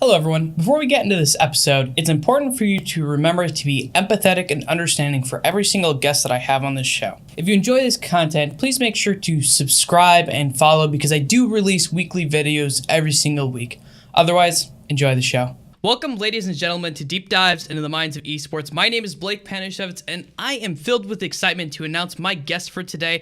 Hello, everyone. Before we get into this episode, it's important for you to remember to be empathetic and understanding for every single guest that I have on this show. If you enjoy this content, please make sure to subscribe and follow because I do release weekly videos every single week. Otherwise, enjoy the show. Welcome, ladies and gentlemen, to Deep Dives into the Minds of Esports. My name is Blake Panishevitz, and I am filled with excitement to announce my guest for today.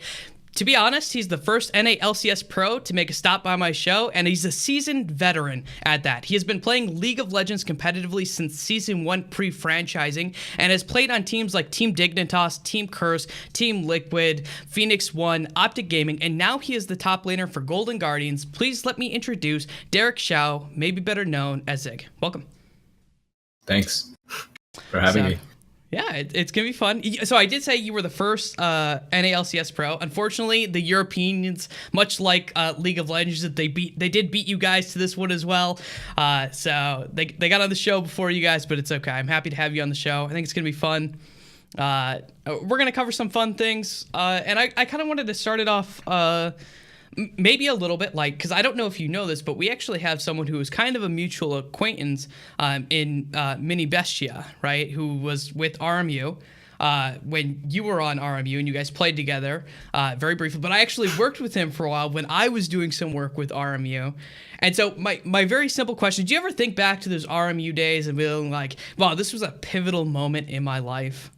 To be honest, he's the first NA/LCS pro to make a stop by my show, and he's a seasoned veteran at that. He has been playing League of Legends competitively since Season 1 pre-franchising, and has played on teams like Team Dignitas, Team Curse, Team Liquid, Phoenix One, Optic Gaming, and now he is the top laner for Golden Guardians. Please let me introduce Derek Shao, maybe better known as Zig. Welcome. Thanks for having me. Yeah, it's going to be fun. So I did say you were the first NALCS pro. Unfortunately, the Europeans, much like League of Legends, they did beat you guys to this one as well. So they got on the show before you guys, but it's okay. I'm happy to have you on the show. I think it's going to be fun. We're going to cover some fun things. And I kind of wanted to start it off maybe a little bit like, because I don't know if you know this, but we actually have someone who is kind of a mutual acquaintance in Mini Bestia, right? Who was with RMU when you were on RMU and you guys played together very briefly. But I actually worked with him for a while when I was doing some work with RMU. And so my very simple question, do you ever think back to those RMU days and feeling like, wow, this was a pivotal moment in my life?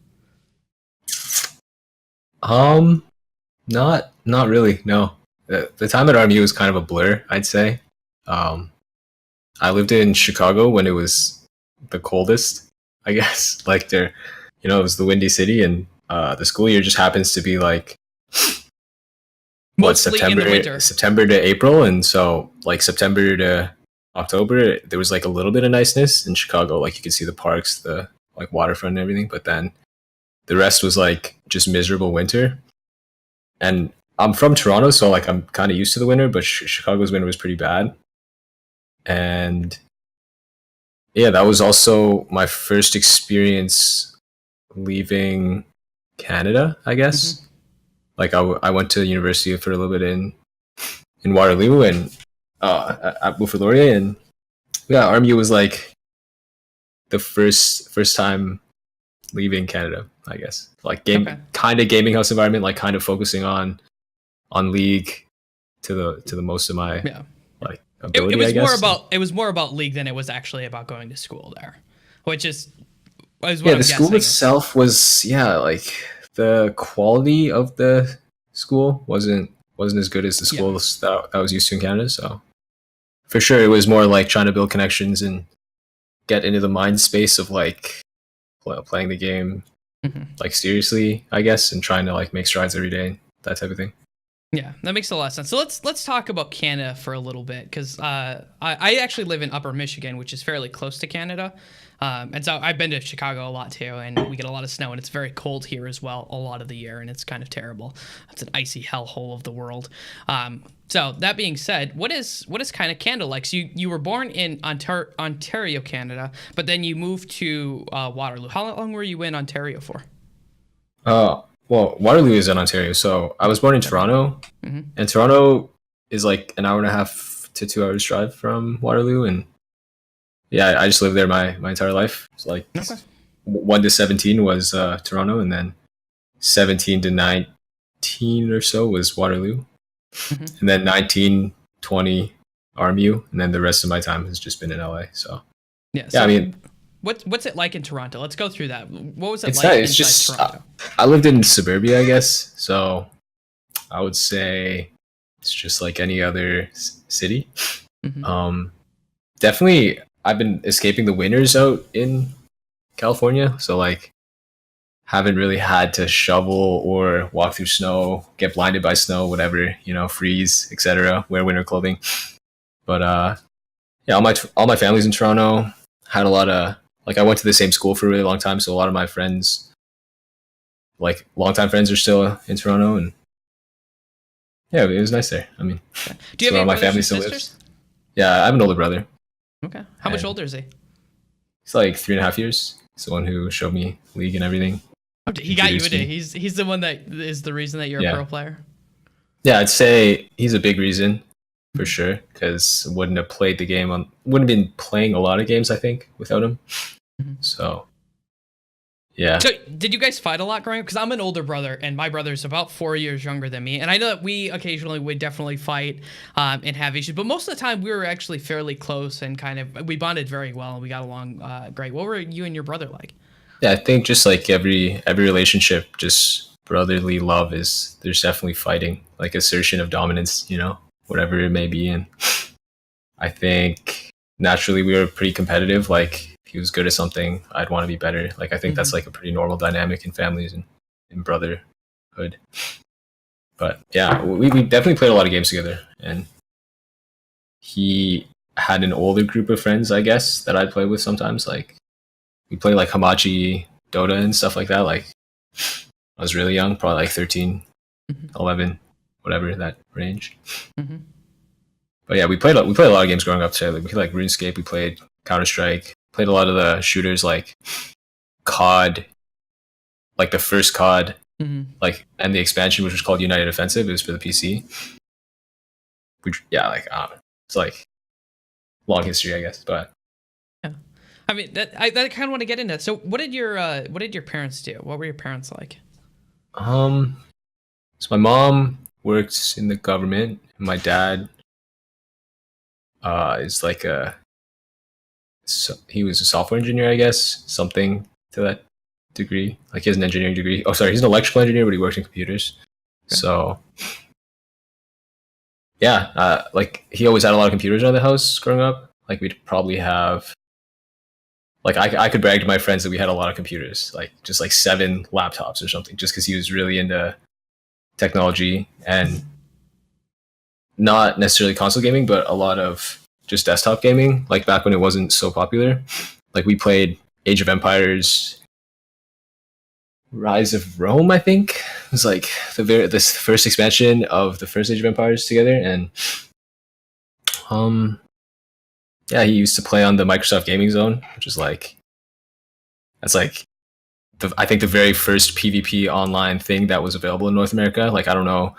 Not really, no. The time at RMU was kind of a blur, I'd say. I lived in Chicago when it was the coldest, I guess. Like it was the Windy City, and the school year just happens to be like September to April, and so like September to October, there was like a little bit of niceness in Chicago. Like you could see the parks, the like waterfront and everything, but then the rest was like just miserable winter. And I'm from Toronto, so like I'm kind of used to the winter, but Chicago's winter was pretty bad. And yeah, that was also my first experience leaving Canada, I guess. Mm-hmm. Like I went to university for a little bit in Waterloo and at Wilfrid Laurier, and yeah, RMU was like the first time leaving Canada, I guess. Like kind of gaming house environment, like kind of focusing on League to the most of my like ability. It was more about League than it was actually about going to school there, which is what the school itself was like the quality of the school wasn't as good as the schools that I was used to in Canada. So for sure, it was more like trying to build connections and get into the mind space of like playing the game like seriously, I guess, and trying to like make strides every day, that type of thing. Yeah, that makes a lot of sense. So let's talk about Canada for a little bit, because I actually live in Upper Michigan, which is fairly close to Canada. And so I've been to Chicago a lot too, and we get a lot of snow, and it's very cold here as well a lot of the year, and it's kind of terrible. It's an icy hellhole of the world. So that being said, what is kind of Canada like? So you were born in Ontario, Canada, but then you moved to Waterloo. How long were you in Ontario for? Well, Waterloo is in Ontario, so I was born in Toronto, and Toronto is like an hour and a half to 2 hours drive from Waterloo, and yeah, I just lived there my entire life. So like 1 to 17 was Toronto, and then 17 to 19 or so was Waterloo, and then 19, 20 RMU, and then the rest of my time has just been in LA. So I mean. What's it like in Toronto? Let's go through that. What was it like inside Toronto? I lived in suburbia, I guess. So I would say it's just like any other city. Definitely, I've been escaping the winters out in California. So like, haven't really had to shovel or walk through snow, get blinded by snow, whatever, freeze, etc. Wear winter clothing. But all my family's in Toronto. Had a lot of I went to the same school for a really long time, so a lot of my friends, like longtime friends, are still in Toronto, and yeah, it was nice there. I mean, do you have any my family still lives? Yeah, I have an older brother. Okay, how much older is he? He's like 3.5 years. He's the one who showed me League and everything. He got you into it. He's the one that is the reason that you're a pro player. Yeah, I'd say he's a big reason. for sure, because wouldn't have played the game on wouldn't have been playing a lot of games I think without him. Mhm. So yeah. So, did you guys fight a lot growing up? Because I'm an older brother, and my brother's about 4 years younger than me. And I know that we occasionally would definitely fight and have issues, but most of the time we were actually fairly close and kind of we bonded very well and we got along great. What were you and your brother like? Yeah, I think just like every relationship, just brotherly love is there's definitely fighting, like assertion of dominance, whatever it may be. And I think naturally we were pretty competitive. Like if he was good at something, I'd want to be better. Like I think that's like a pretty normal dynamic in families and in brotherhood. But yeah, we definitely played a lot of games together. And he had an older group of friends, I guess, that I'd play with sometimes. Like we play like Hamachi, Dota, and stuff like that. Like I was really young, probably like 13, 11, whatever that range. Mm-hmm. But yeah, we played a lot of games growing up too. Like, we played like RuneScape, we played Counter Strike, played a lot of the shooters like COD, like the first COD, like and the expansion which was called United Offensive. It was for the PC. Which like it's like long history, I guess. But yeah, I mean I kind of want to get into that. So what did your parents do? What were your parents like? So my mom works in the government. And my dad is like he was a software engineer, I guess, something to that degree. Like he has an engineering degree. Oh, sorry, he's an electrical engineer, but he works in computers. Okay. So yeah, like he always had a lot of computers around the house growing up. Like we'd probably have, like I could brag to my friends that we had a lot of computers, like just like 7 laptops or something, just because he was really into technology and not necessarily console gaming, but a lot of just desktop gaming. Like back when it wasn't so popular, like we played Age of Empires, Rise of Rome. I think it was like this first expansion of the first Age of Empires together, and yeah, he used to play on the Microsoft Gaming Zone, which is like that's like I think the very first PvP online thing that was available in North America. Like I don't know,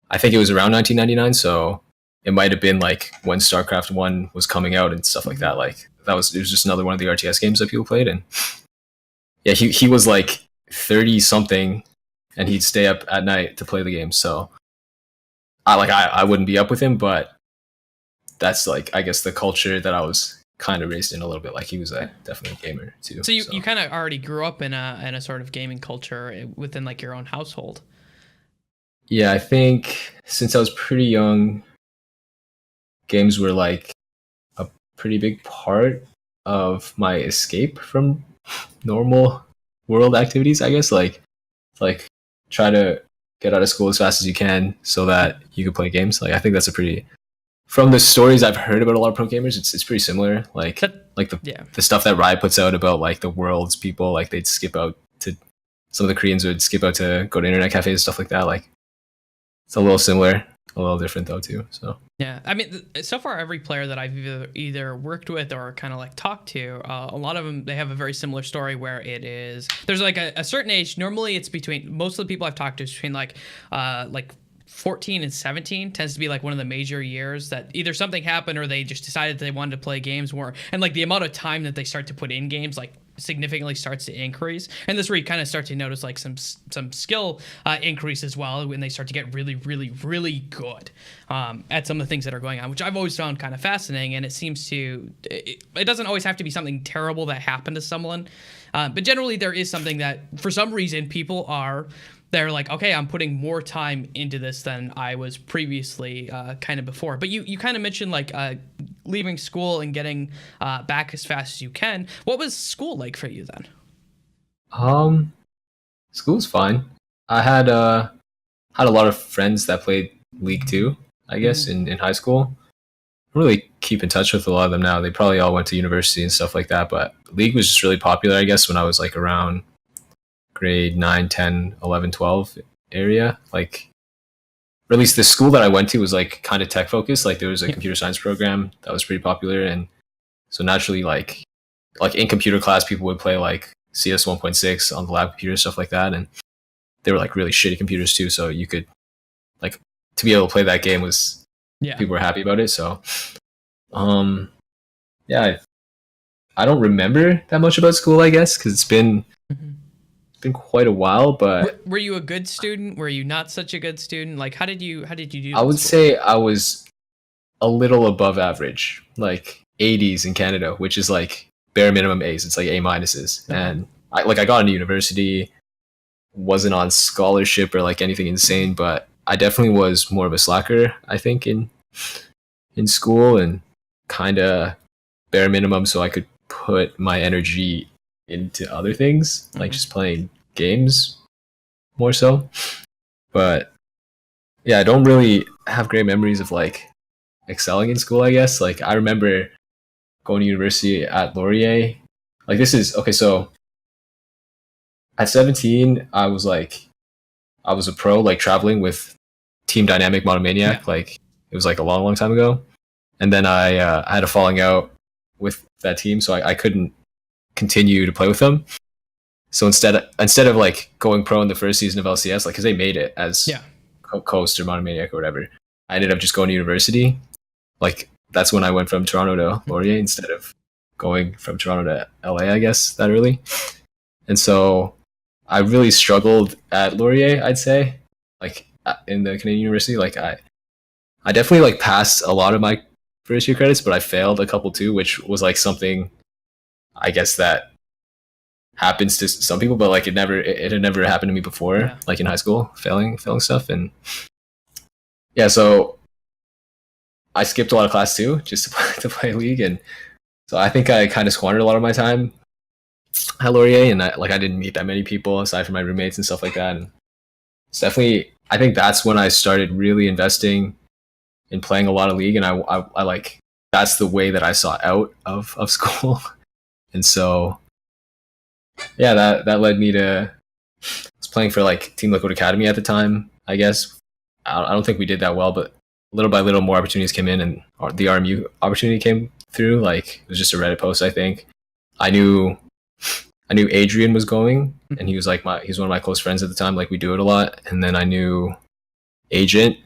I think it was around 1999, so it might have been like when StarCraft 1 was coming out and stuff like that. Like it was just another one of the RTS games that people played. And yeah, he was like 30 something and he'd stay up at night to play the game. So I wouldn't be up with him, but that's like, I guess the culture that I was kind of raised in a little bit. Like he was definitely a gamer too. So you kind of already grew up in a sort of gaming culture within like your own household. Yeah, I think since I was pretty young, games were like a pretty big part of my escape from normal world activities, I guess. Like try to get out of school as fast as you can so that you could play games. Like I think that's a pretty, from the stories I've heard about a lot of pro gamers, it's pretty similar. Like the stuff that Riot puts out about like the world's people, like they'd skip out to, some of the Koreans would skip out to go to internet cafes and stuff like that. Like it's a little similar, a little different though too. So yeah, I mean, so far every player that I've either worked with or kind of like talked to, a lot of them, they have a very similar story where it is there's like a certain age. Normally, it's between, most of the people I've talked to is between like 14 and 17 tends to be like one of the major years that either something happened or they just decided they wanted to play games more, and like the amount of time that they start to put in games like significantly starts to increase. And this is where you kind of start to notice like some skill increase as well when they start to get really, really, really good at some of the things that are going on, which I've always found kind of fascinating. And it seems to, it doesn't always have to be something terrible that happened to someone, but generally there is something that for some reason they're like, okay, I'm putting more time into this than I was previously kind of before. But you kind of mentioned like leaving school and getting back as fast as you can. What was school like for you then? School's fine. I had a lot of friends that played League 2, I guess, in high school. I don't really keep in touch with a lot of them now. They probably all went to university and stuff like that. But League was just really popular, I guess, when I was like around grade 9, 10, 11, 12 area. Like, or at least the school that I went to was like kind of tech focused. Like there was a computer science program that was pretty popular. And so naturally like in computer class, people would play like CS 1.6 on the lab computer, stuff like that. And they were like really shitty computers too. So you could like, to be able to play that game was Yeah. people were happy about it. So, um, yeah, I don't remember that much about school, I guess, because Mhm. it's been quite a while. But Were you a good student? Were you not such a good student? Like, how did you do I in would school? say I was a little above average, like 80s in Canada, which is like bare minimum A's. It's like A minuses, Okay. and I got into university, wasn't on scholarship or like anything insane, but I definitely was more of a slacker, I think, in school, and kind of bare minimum so I could put my energy into other things, like Mhm. just playing games more so. But yeah, I don't really have great memories of like excelling in school, I guess. Like I remember going to university at Laurier. Like this is okay, so at 17, I was a pro, like traveling with Team Dynamic Yeah. Monomaniac. Like it was like a long, long time ago. And then I had a falling out with that team, so I couldn't continue to play with them. So instead of like going pro in the first season of LCS, like because they made it as Yeah. Coast or Monomaniac or whatever, I ended up just going to university. Like that's when I went from Toronto to Laurier instead of going from Toronto to LA, I guess, that early. And so I really struggled at Laurier, I'd say, like in the Canadian University. Like I definitely like passed a lot of my first year credits, but I failed a couple too, which was like something I guess that happens to some people, but like it had never happened to me before, Yeah. like in high school, failing stuff. And yeah, so I skipped a lot of class too, just to play League. And so I think I kind of squandered a lot of my time at Laurier, and I didn't meet that many people aside from my roommates and stuff like that. And it's definitely, I think that's when I started really investing in playing a lot of League, and I like that's the way that I saw out of school. And so yeah, that led me to I was playing for like Team Liquid Academy at the time. I guess I don't think we did that well, but little by little more opportunities came in, and the RMU opportunity came through. Like it was just a Reddit post, I think. I knew I knew Adrian was going, and Mhm. he's one of my close friends at the time. Like we do it a lot, and then I knew Agent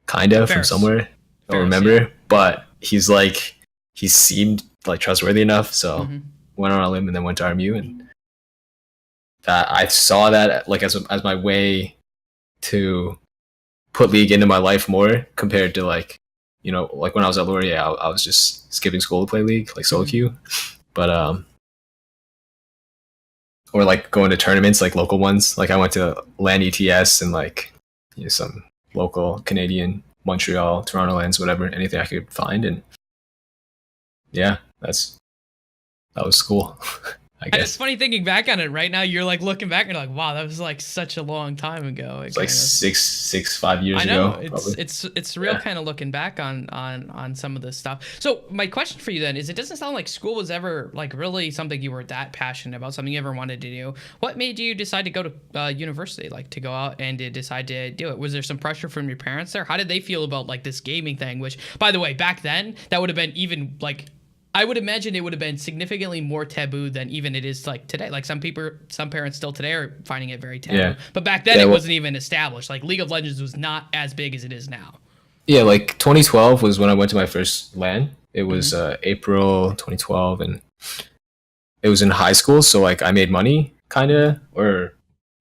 kind of from Ferris. somewhere. Don't Ferris. Yeah. remember, but he seemed like trustworthy enough, so Hmm. went on a limb and then went to RMU, and that I saw that like as my way to put League into my life more compared to like like when I was at Laurier, I was just skipping school to play League like solo Hmm. queue, but or like going to tournaments like local ones. Like I went to LAN ETS and like some local Canadian Montreal, Toronto lands, whatever, anything I could find, and yeah, that was cool, I And it's guess. funny thinking back on it right now. You're like looking back and you're like, wow, that was like such a long time ago. It It's like kind of. 5 years I know ago, probably. it's real Yeah. kind of looking back on some of this stuff. So my question for you then is, it doesn't sound like school was ever like really something you were that passionate about, something you ever wanted to do. What made you decide to go to university, like to go out and to decide to do it? Was there some pressure from your parents there? How did they feel about like this gaming thing? Which, by the way, back then that would have been even like. I would imagine it would have been significantly more taboo than even it is like today. Like some parents still today are finding it very taboo. Yeah. But back then Yeah, it well, wasn't even established. Like League of Legends was not as big as it is now. yeah, like 2012 was when I went to my first LAN. It was Hmm. April 2012, and it was in high school. So like I made money, kind of, or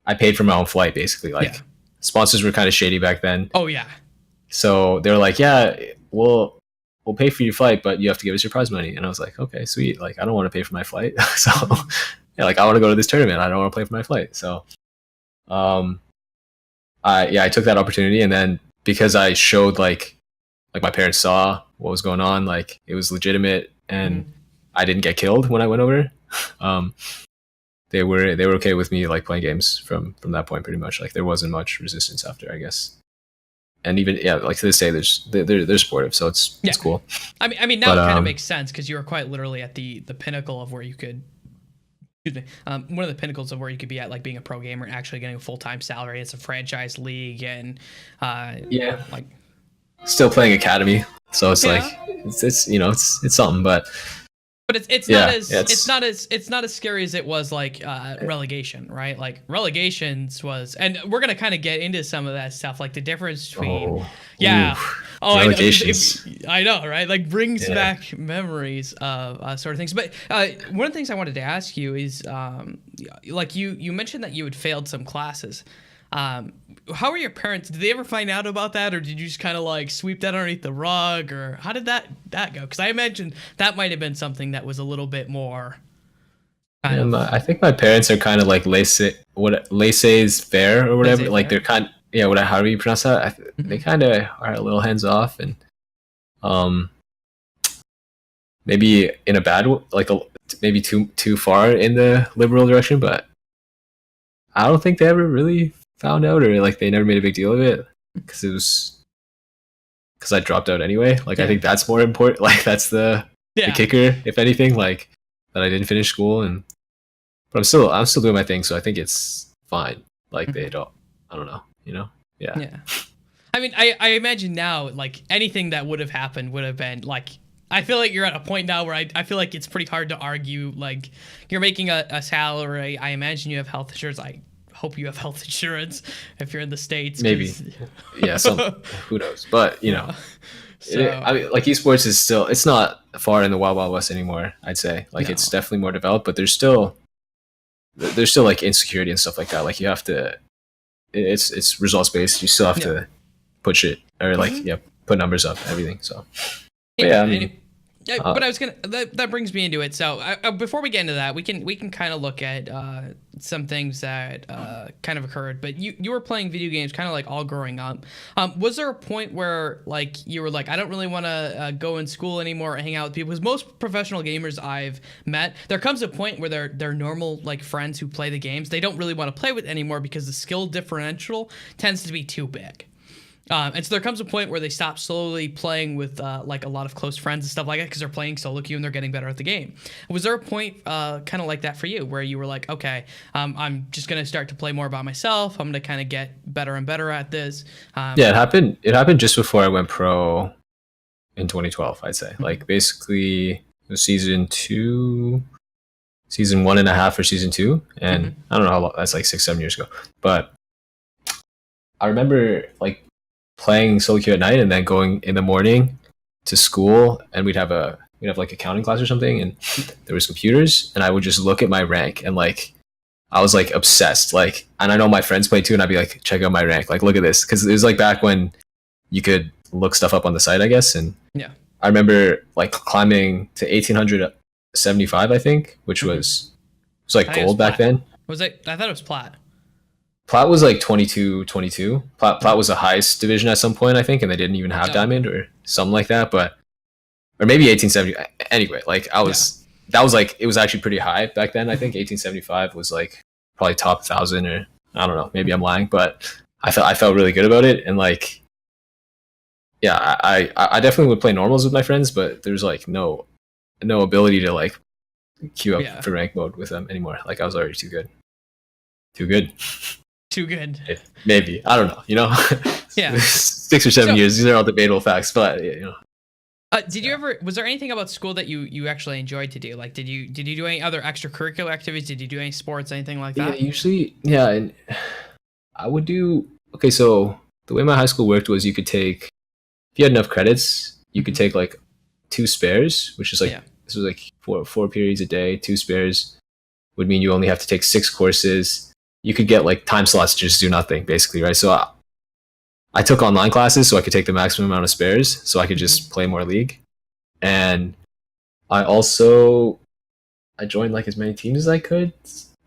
I paid for my own flight, basically. Yeah. Like sponsors were kind of shady back then, Oh yeah. so they were like, "Yeah, we'll pay for your flight, but you have to give us your prize money." And I was like, "Okay, sweet. Like I don't want to pay for my flight, so Mhm. yeah, like I want to go to this tournament. I don't want to pay for my flight." So um, I took that opportunity, and then because I showed like my parents saw what was going on, like it was legitimate, and Mhm. I didn't get killed when I went over. Um, they were okay with me like playing games from that point, pretty much. Like there wasn't much resistance after, I guess. And even yeah, like to this day, they're supportive, so Yeah. it's cool. I mean, now But it kind of makes sense because you were quite literally at the pinnacle of where you could. Excuse me. One of the pinnacles of where you could be at, like being a pro gamer and actually getting a full time salary. It's a franchise league, and yeah, like still playing academy, so it's like yeah. it's it's something. But But it's not yeah, as yeah, it's not as scary as it was like relegation, right? Like relegations was, and we're gonna kind of get into some of that stuff, like the difference between oh, yeah, oof. Oh, I know. Relegations. I know, right? Like brings Yeah. back memories of sort of things. But one of the things I wanted to ask you is, like you mentioned that you had failed some classes. How were your parents? Did they ever find out about that, or did you just kind of like sweep that underneath the rug, or how did that go? Because I imagine that might have been something that was a little bit more. Kind Yeah, of I think my parents are kind of like laissez faire or whatever. Like laissez-faire. they're kind, yeah, what however you pronounce that. They Hmm. kind of are a little hands off, and um, maybe in a bad, like maybe too far in the liberal direction. But I don't think they ever really found out, or like they never made a big deal of it because it was because I dropped out anyway. Like I Yeah. think that's more important. Like that's the Yeah. kicker, if anything. Like that I didn't finish school, and but I'm still doing my thing, so I think it's fine. Like they Mhm. don't, I don't know, you know? Yeah, Yeah. I mean, I imagine now, like anything that would have happened would have been like. I feel like you're at a point now where I feel like it's pretty hard to argue. Like you're making a salary. I imagine you have health insurance. I hope you have health insurance if you're in the States. maybe. 'Cause- Yeah, some who knows? But you know, yeah. So I mean, like esports is still it's not far in the wild wild west anymore. I'd say like it's no. definitely more developed, but there's still like insecurity and stuff like that. Like you have to, it's results based. You still have Yeah. to put shit or like Hmm. yeah, put numbers up, everything. So, but Yeah. yeah, I And mean, yeah, uh, but I was gonna that brings me into it. So before we get into that, we can kind of look at some things that kind of occurred. But you were playing video games kind of like all growing up. Was there a point where like you were like, I don't really want to go in school anymore or hang out with people? Because most professional gamers I've met, there comes a point where they're normal like friends who play the games. They don't really want to play with anymore because the skill differential tends to be too big. And so there comes a point where they stop slowly playing with like a lot of close friends and stuff like that because they're playing solo queue and they're getting better at the game. Was there a point kind of like that for you where you were like, okay, I'm just gonna start to play more by myself. I'm gonna kind of get better and better at this. yeah, it happened. It happened just before I went pro in 2012. I'd say Mhm. like basically it was season two, season one and a half for season two, and Mhm. I don't know how long. That's like 6 7 years ago, but I remember like playing solo queue at night and then going in the morning to school, and we'd have like accounting class or something, and there was computers, and I would just look at my rank, and like I was like obsessed, like, and I know my friends play too, and I'd be like, check out my rank, like look at this, because it was like back when you could look stuff up on the site, I guess, and Yeah. I remember like climbing to 1875, I think, which Mhm. was like I think it was gold back plat. then. Was it? I thought it was plat. Plat was like 22, 22. Plat was the highest division at some point, I think, and they didn't even have Oh, okay. diamond or something like that. But or maybe 1870. Anyway, like Yeah. that was like it was actually pretty high back then. I think 1875 was like probably top 1,000 or I don't know. Maybe I'm lying, but I felt really good about it, and like yeah, I definitely would play normals with my friends, but there's like no ability to like queue up Yeah. for rank mode with them anymore. Like I was already too good. Too good. Maybe I don't know. You know, Yeah. 6 or 7 So, years. These are all debatable facts, but you know, did you yeah. ever? Was there anything about school that you actually enjoyed to do? Like, did you do any other extracurricular activities? Did you do any sports, anything like Yeah, that? usually, yeah, and I would do. Okay, so the way my high school worked was you could take if you had enough credits, you could Hmm. take like two spares, which is like Yeah. this was like four periods a day. Two spares would mean you only have to take 6 courses. You could get like time slots to just do nothing, basically, right? So I took online classes so I could take the maximum amount of spares, so I could just Hmm. play more League. And I also I joined like as many teams as I could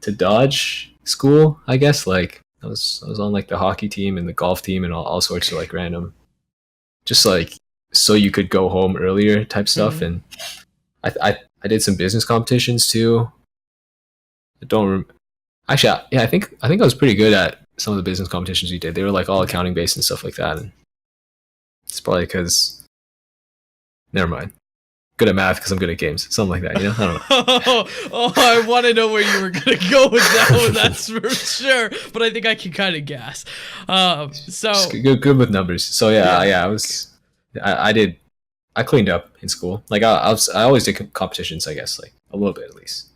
to dodge school. I guess like I was on like the hockey team and the golf team and all sorts of like random, just like so you could go home earlier type stuff. Hmm. And I did some business competitions too. I don't rem- actually yeah I think I was pretty good at some of the business competitions we did. They were like all Okay. accounting based and stuff like that. And it's probably because never mind. Good at math because I'm good at games. Something like that, you know? I don't know. Oh, I want to know where you were gonna go with that one. That's for sure. But I think I can kind of guess. Just So good with numbers. So yeah, yeah. yeah, I did, I cleaned up in school. Like I always did competitions, I guess, like a little bit at least.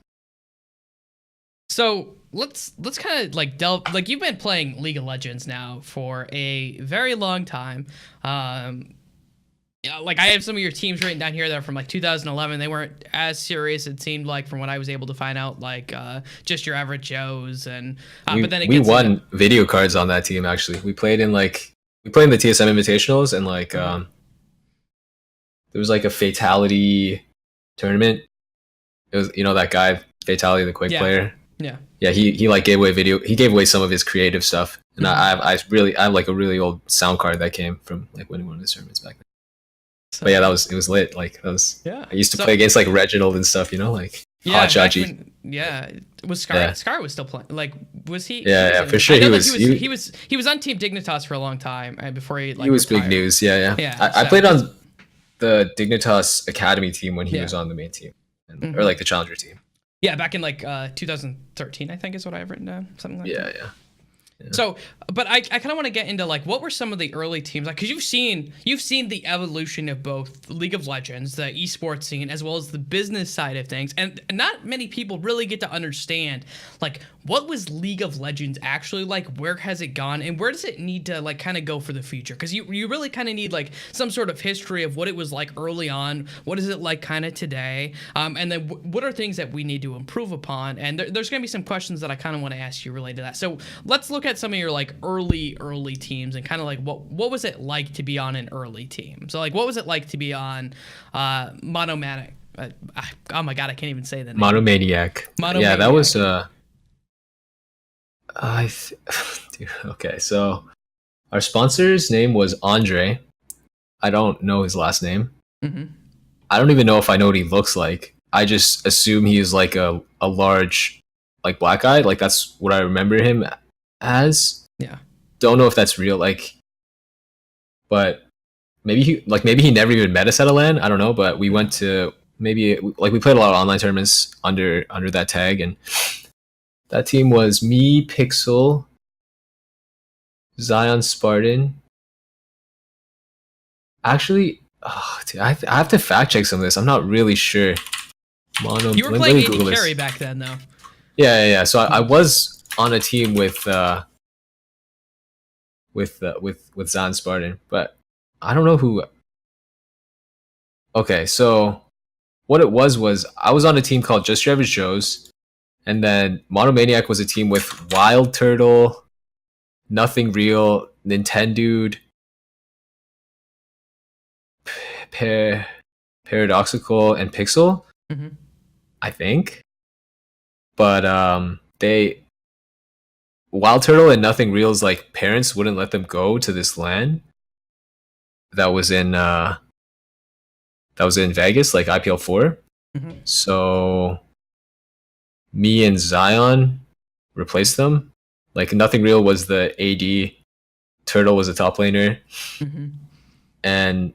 So let's kind of like delve. Like you've been playing League of Legends now for a very long time. Yeah, like I have some of your teams written down here that are from like 2011. They weren't as serious, it seemed like, from what I was able to find out, like just your average Joes. And but then it We gets into. won video cards on that team. Actually, we played in the TSM Invitationals, and like Mhm. there was like a fatality tournament. It was, you know, that guy fatality, the Quake Yeah, player. yeah. Yeah, he like gave away video. He gave away some of his creative stuff, and Mhm. I have like a really old sound card that came from like winning one of his tournaments back then. But yeah, So it was lit. Like that was yeah. I used to play So against like Reginald and stuff. You know, like yeah, Hotshot back G. when was Yeah, Scar was still playing. Like was he yeah, was yeah, for in? sure. I know He that was he was on Team Dignitas for a long time before he he like was big retired. news. Yeah, yeah. Yeah. I So played because on the Dignitas Academy team when he yeah. was on the main team, or Hmm. like the Challenger team. Yeah, back in like 2013, I think is what I've written down, something like that. Yeah, yeah. Yeah. So, but I kind of want to get into like what were some of the early teams like, because you've seen the evolution of both League of Legends, the esports scene, as well as the business side of things, and not many people really get to understand like what was League of Legends actually like, where has it gone, and where does it need to like kind of go for the future? Because you really kind of need like some sort of history of what it was like early on, what is it like kind of today, and then what are things that we need to improve upon, and there's going to be some questions that I kind of want to ask you related to that. So let's look at some of your like early teams and kind of like what was it like to be on an early team? So like what was it like to be on Monomanic? Oh my god, I can't even say the name. Monomaniac. Yeah, that was Monomaniac. dude, okay, so our sponsor's name was Andre. I don't know his last name. Mm-hmm. I don't even know if I know what he looks like. I just assume he is like a large, like black guy. Like that's what I remember him as. Yeah. Don't know if that's real. Like, but maybe he never even met us at a LAN. I don't know. But we went to maybe like we played a lot of online tournaments under that tag, and that team was me, Pixel, Zion, Spartan. Actually, oh, dude, I have to fact check some of this. I'm not really sure. Mono, You were let playing me AD Google carry this. back then, though. Yeah, yeah, yeah. So I was on a team with Zion Spartan, but I don't know who. Okay, so what it was I was on a team called Just Your Average Joes, and then Monomaniac was a team with Wild Turtle, Nothing Real, Nintendude, Pa- Paradoxical, and Pixel, Mm-hmm. I think. But they Wild Turtle and Nothing Real's like parents wouldn't let them go to this LAN that was in Vegas, like IPL 4. Mm-hmm. So me and Zion replaced them. Like Nothing Real was the AD, Turtle was a top laner, Mm-hmm. and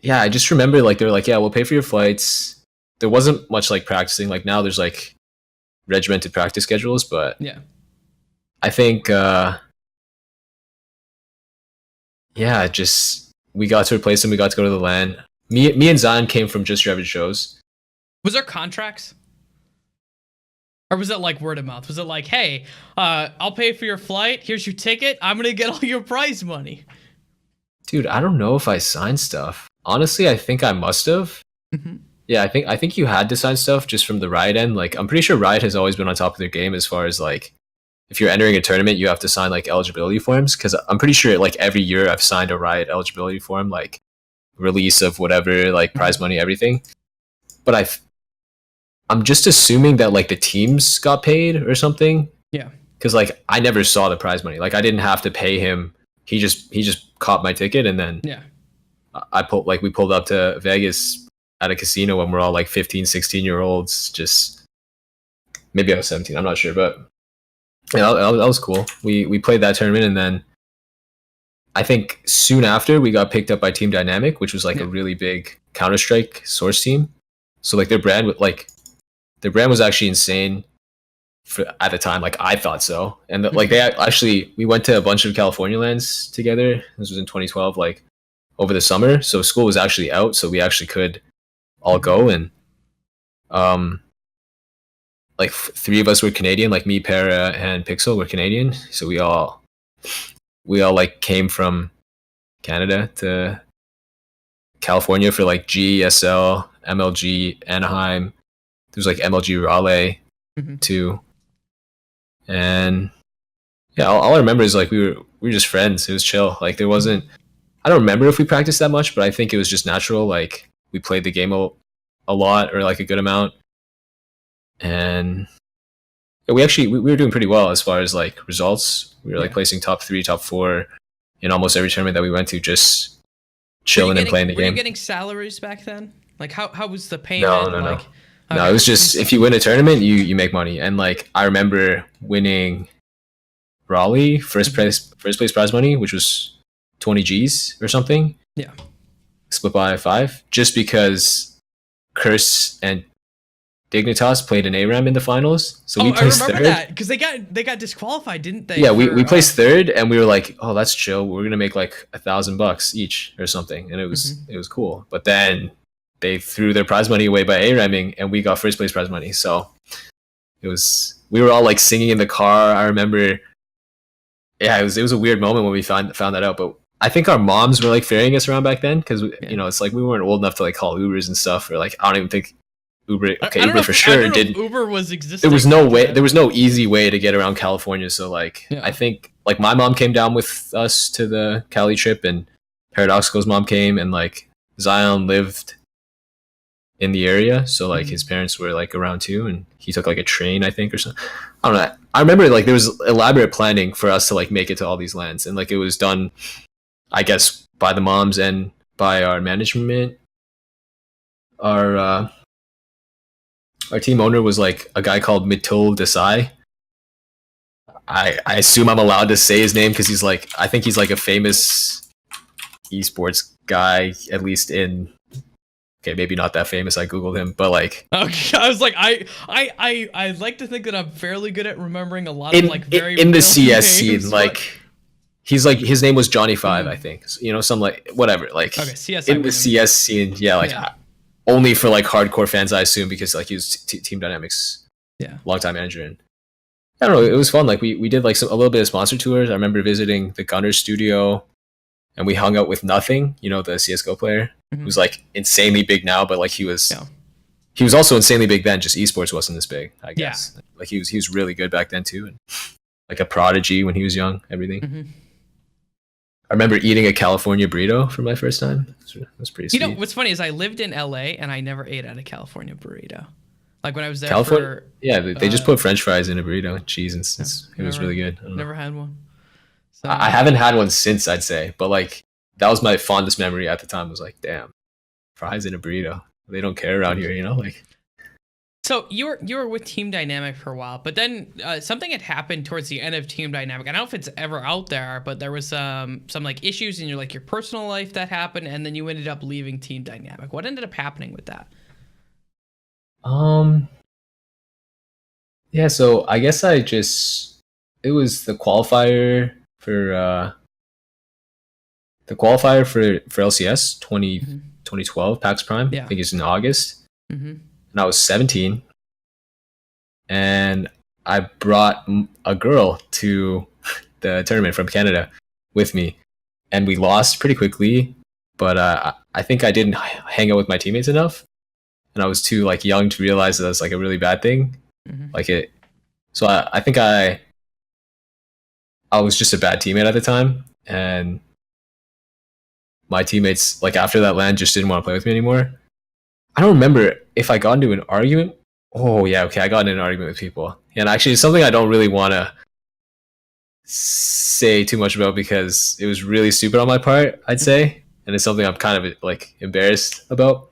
yeah, I just remember like they were like, yeah, we'll pay for your flights. There wasn't much like practicing. Like now, there's like regimented practice schedules, but Yeah. I think yeah, just we got to replace them. We got to go to the LAN. Me and Zion came from Just Your Average Shows. Was there contracts? Or was it like word of mouth? Was it like, hey, I'll pay for your flight. Here's your ticket. I'm going to get all your prize money. Dude, I don't know if I signed stuff. Honestly, I think I must have. Mm-hmm. Yeah, I think you had to sign stuff just from the Riot end. Like I'm pretty sure Riot has always been on top of their game as far as like if you're entering a tournament, you have to sign like eligibility forms. Because I'm pretty sure like every year I've signed a Riot eligibility form, like release of whatever, like prize money, everything. But I'm just assuming that like the teams got paid or something. Yeah. Because like I never saw the prize money. Like I didn't have to pay him. He just caught my ticket, and then Yeah. we pulled up to Vegas at a casino when we're all like 15, 16-year-olds. Just maybe I was 17. I'm not sure, but yeah, that was cool. We played that tournament, and then I think soon after we got picked up by Team Dynamic, which was like Yeah. a really big Counter-Strike source team. So like their brand was actually insane at the time. Like I thought so, and like they actually we went to a bunch of California lands together. This was in 2012, like over the summer. So school was actually out, so we actually could all go, and like three of us were Canadian, like me, Para, and Pixel were Canadian. So we all like came from Canada California for like GSL, MLG, Anaheim. There's like MLG Raleigh too. And yeah, all I remember is like we were just friends. It was chill. Like there wasn't. I don't remember if we practiced that much, but I think it was just natural. Like we played the game a lot or like a good amount, and we were doing pretty well as far as like results. We were like placing top 3, top 4 in almost every tournament that we went to, just chilling and playing the game. Were you getting salaries back then? Like how was the payment? No. Like, no, it was just if you win a tournament, you make money. And like I remember winning Raleigh first place prize money, which was 20 G's or something. Yeah. Split by 5, just because Curse and Dignitas played an ARAM in the finals. So we placed third. I remember that because they got disqualified, didn't they? Yeah, we placed third, and we were like, oh, that's chill. We're gonna make like $1,000 each or something, and it was cool. But then they threw their prize money away by ARAMing, and we got first place prize money. So we were all like singing in the car. I remember. Yeah, it was a weird moment when we found that out, but I think our moms were like ferrying us around back then because you know it's like we weren't old enough to like call Ubers and stuff, or like I don't even think Uber. Okay, Uber for sure did. Uber was existing. There was no way. There was no easy way to get around California. So like I think like my mom came down with us to the Cali trip, and Paradoxical's mom came, and like Zion lived in the area, so like his parents were like around too, and he took like a train, I think, or something. I don't know. I remember like there was elaborate planning for us to like make it to all these lands, and like it was done, I guess, by the moms and by our management. Our team owner was like a guy called Mitul Desai. I assume I'm allowed to say his name because I think he's like a famous esports guy, at least in. Okay, maybe not that famous. I googled him, but like. Okay, I was like, I like to think that I'm fairly good at remembering a lot of like very in the CS scene. Like, he's like his name was Johnny Five, I think. You know, some like whatever. Like CS in the CS scene, only for like hardcore fans, I assume, because like he was Team Dynamics, longtime manager, and I don't know. It was fun. Like we did like a little bit of sponsor tours. I remember visiting the Gunner studio, and we hung out with Nothing. You know, the CS:GO player. Who's like insanely big now, but like he was also insanely big then. Just esports wasn't this big, I guess. Yeah. Like he was really good back then too, and like a prodigy when he was young. Everything. I remember eating a California burrito for my first time. It was pretty sweet. You know what's funny is I lived in LA and I never ate at a California burrito. Like when I was there California, they just put French fries in a burrito, cheese, and it was really good. Never had one. So, I haven't had one since, I'd say, but like. That was my fondest memory at the time. Was like, damn, fries in a burrito. They don't care around here, you know. Like, so you were with Team Dynamic for a while, but then something had happened towards the end of Team Dynamic. I don't know if it's ever out there, but there was some like issues in your personal life that happened, and then you ended up leaving Team Dynamic. What ended up happening with that? Yeah. So I guess it was the qualifier for. The qualifier for LCS 2012 PAX Prime, I think it's in August. And I was 17. And I brought a girl to the tournament from Canada with me. And we lost pretty quickly. But I think I didn't hang out with my teammates enough. And I was too like young to realize that that's like a really bad thing. So I think I was just a bad teammate at the time. And my teammates, like after that LAN, just didn't want to play with me anymore. I don't remember if I got into an argument. Oh yeah, okay, I got into an argument with people, and actually, it's something I don't really want to say too much about because it was really stupid on my part, I'd say, and it's something I'm kind of like embarrassed about.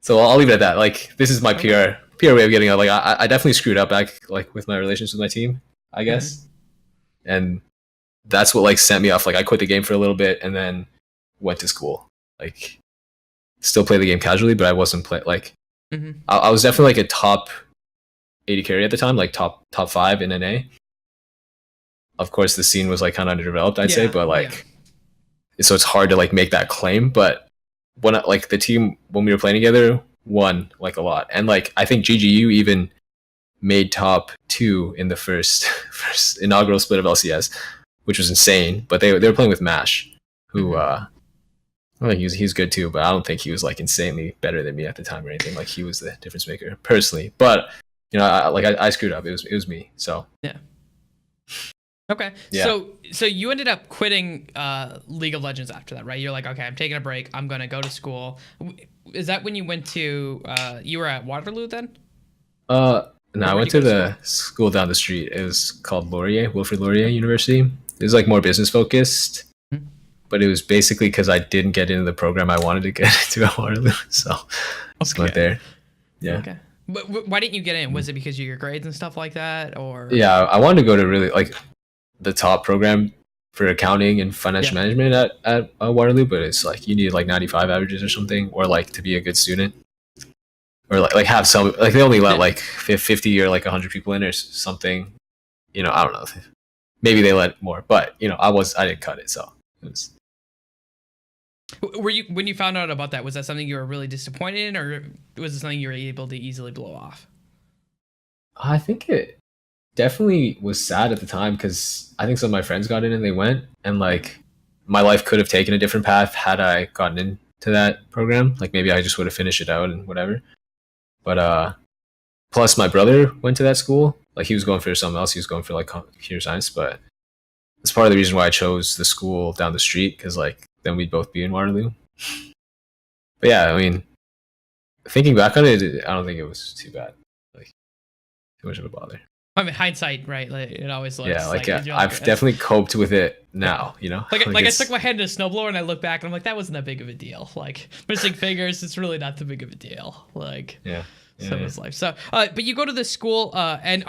So I'll leave it at that. Like this is my PR way of getting out. Like I definitely screwed up back like with my relations with my team, I guess, and that's what like sent me off. Like I quit the game for a little bit, and then went to school, like still play the game casually, but I wasn't I was definitely like a top 80 carry at the time, like top 5 in NA. Of course the scene was like kind of underdeveloped, I'd say, but like so it's hard to like make that claim. But when like the team when we were playing together won like a lot, and like I think GGU even made top 2 in the first inaugural split of LCS, which was insane. But they were playing with MASH, who I think he's good too, but I don't think he was like insanely better than me at the time or anything. Like he was the difference maker personally. But I screwed up. It was me. So Yeah. Okay. yeah. So you ended up quitting League of Legends after that, right? You're like, okay, I'm taking a break. I'm gonna go to school. Is that when you went to you were at Waterloo then? No, I Where'd went you to go to the school? school down the street. It was called Wilfrid Laurier University. It was like more business focused, Hmm. but it was basically because I didn't get into the program I wanted to get into at Waterloo. So just went Okay. there. Yeah. Okay. But why didn't you get in? Was it because of your grades and stuff like that, or? Yeah, I wanted to go to really like the top program for accounting and financial Yeah. management at Waterloo, but it's like you need like 95 averages or something, or like to be a good student, or like have some like they only let Yeah. like 50 or like 100 people in or something. I don't know. Maybe they let more, but I didn't cut it, so it was. Were you when you found out about that? Was that something you were really disappointed in, or was it something you were able to easily blow off? I think it definitely was sad at the time because I think some of my friends got in and they went, and like my life could have taken a different path had I gotten into that program. Like maybe I just would have finished it out and whatever. But plus my brother went to that school. Like he was going for something else. He was going for like computer science, but that's part of the reason why I chose the school down the street because like then we'd both be in Waterloo. But yeah, I mean, thinking back on it, I don't think it was too bad. Like too much of a bother. I mean, hindsight, right? Like, it always looks Yeah, like you're I've definitely coped with it now. like I stuck my head in a snowblower and I look back and I'm like, that wasn't that big of a deal. Like missing fingers, it's really not that big of a deal. Like, yeah, so yeah. is life. So, but you go to this school, and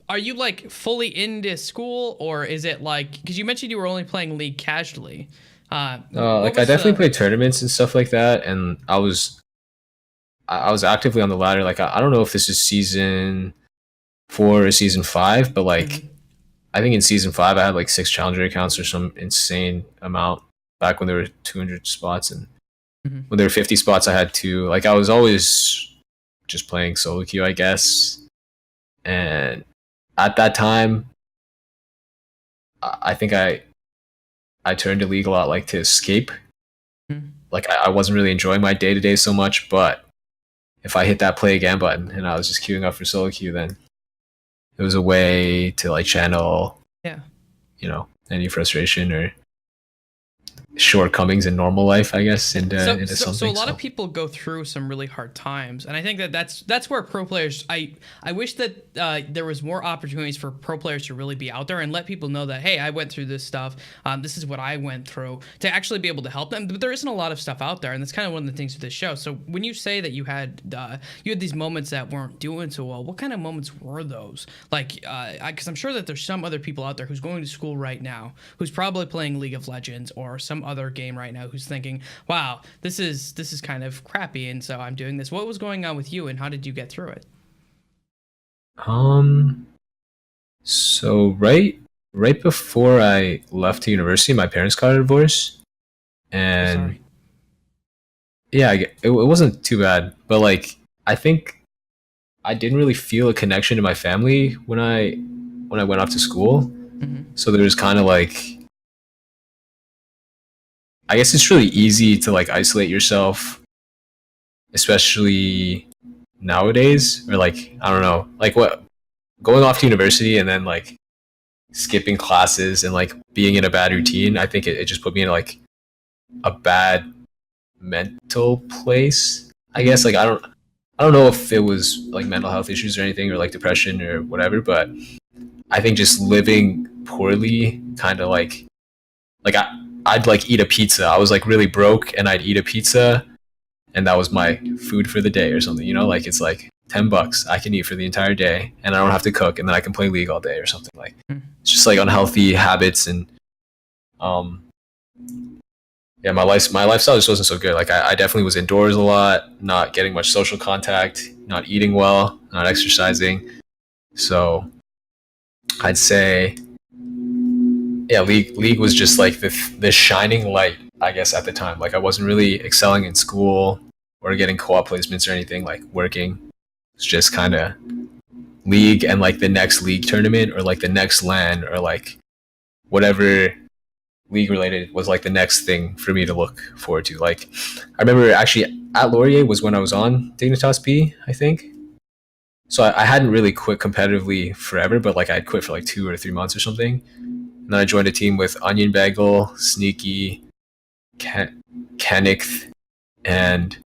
are you like fully into school, or is it like because you mentioned you were only playing League casually? What Like I was definitely the played tournaments and stuff like that, and I was actively on the ladder. Like I don't know if this is season 4 or season 5, but like Mhm. I think in season 5 I had like 6 challenger accounts or some insane amount back when there were 200 spots, and Mhm. when there were 50 spots I had two. Like I was always just playing solo queue, I guess. And at that time, I think I turned to League a lot like to escape. Mhm. Like I wasn't really enjoying my day to day so much, but if I hit that play again button and I was just queuing up for solo queue, then it was a way to like channel, Yeah. any frustration or shortcomings in normal life, I guess, into So a something. lot of So people go through some really hard times, and I think that's where pro players. I wish that there was more opportunities for pro players to really be out there and let people know that, hey, I went through this stuff. This is what I went through, to actually be able to help them. But there isn't a lot of stuff out there, and that's kind of one of the things with this show. So when you say that you had these moments that weren't doing so well, what kind of moments were those? Like, because I'm sure that there's some other people out there who's going to school right now who's probably playing League of Legends or some other game right now who's thinking, wow, this is kind of crappy, and so I'm doing this. What was going on with you, and how did you get through it? um so right before I left to university, my parents got a divorce, So and sorry. yeah, it wasn't too bad, but like I think I didn't really feel a connection to my family when I went off to school. Mm-hmm. So there was kind of like, I guess it's really easy to like isolate yourself, especially nowadays, or like I don't know, like what going off to university and then like skipping classes and like being in a bad routine. I think it just put me in like a bad mental place. I guess like I don't know if it was like mental health issues or anything or like depression or whatever, but I think just living poorly kind of like I'd like eat a pizza. I was like really broke and I'd eat a pizza and that was my food for the day or something, like it's like $10 I can eat for the entire day and I don't have to cook and then I can play League all day or something. Like it's just like unhealthy habits, and um yeah, my lifestyle just wasn't so good. Like I definitely was indoors a lot, not getting much social contact, not eating well, not exercising. So I'd say yeah, league was just like the shining light, I guess, at the time. Like I wasn't really excelling in school or getting co-op placements or anything, like working. It's just kind of league and like the next league tournament or like the next LAN or like whatever league related was like the next thing for me to look forward to. Like I remember actually at Laurier was when I was on Dignitas P, I think. So I hadn't really quit competitively forever, but like I'd quit for like 2 or 3 months or something. And then I joined a team with Onion Bagel, Sneaky, Kenix, and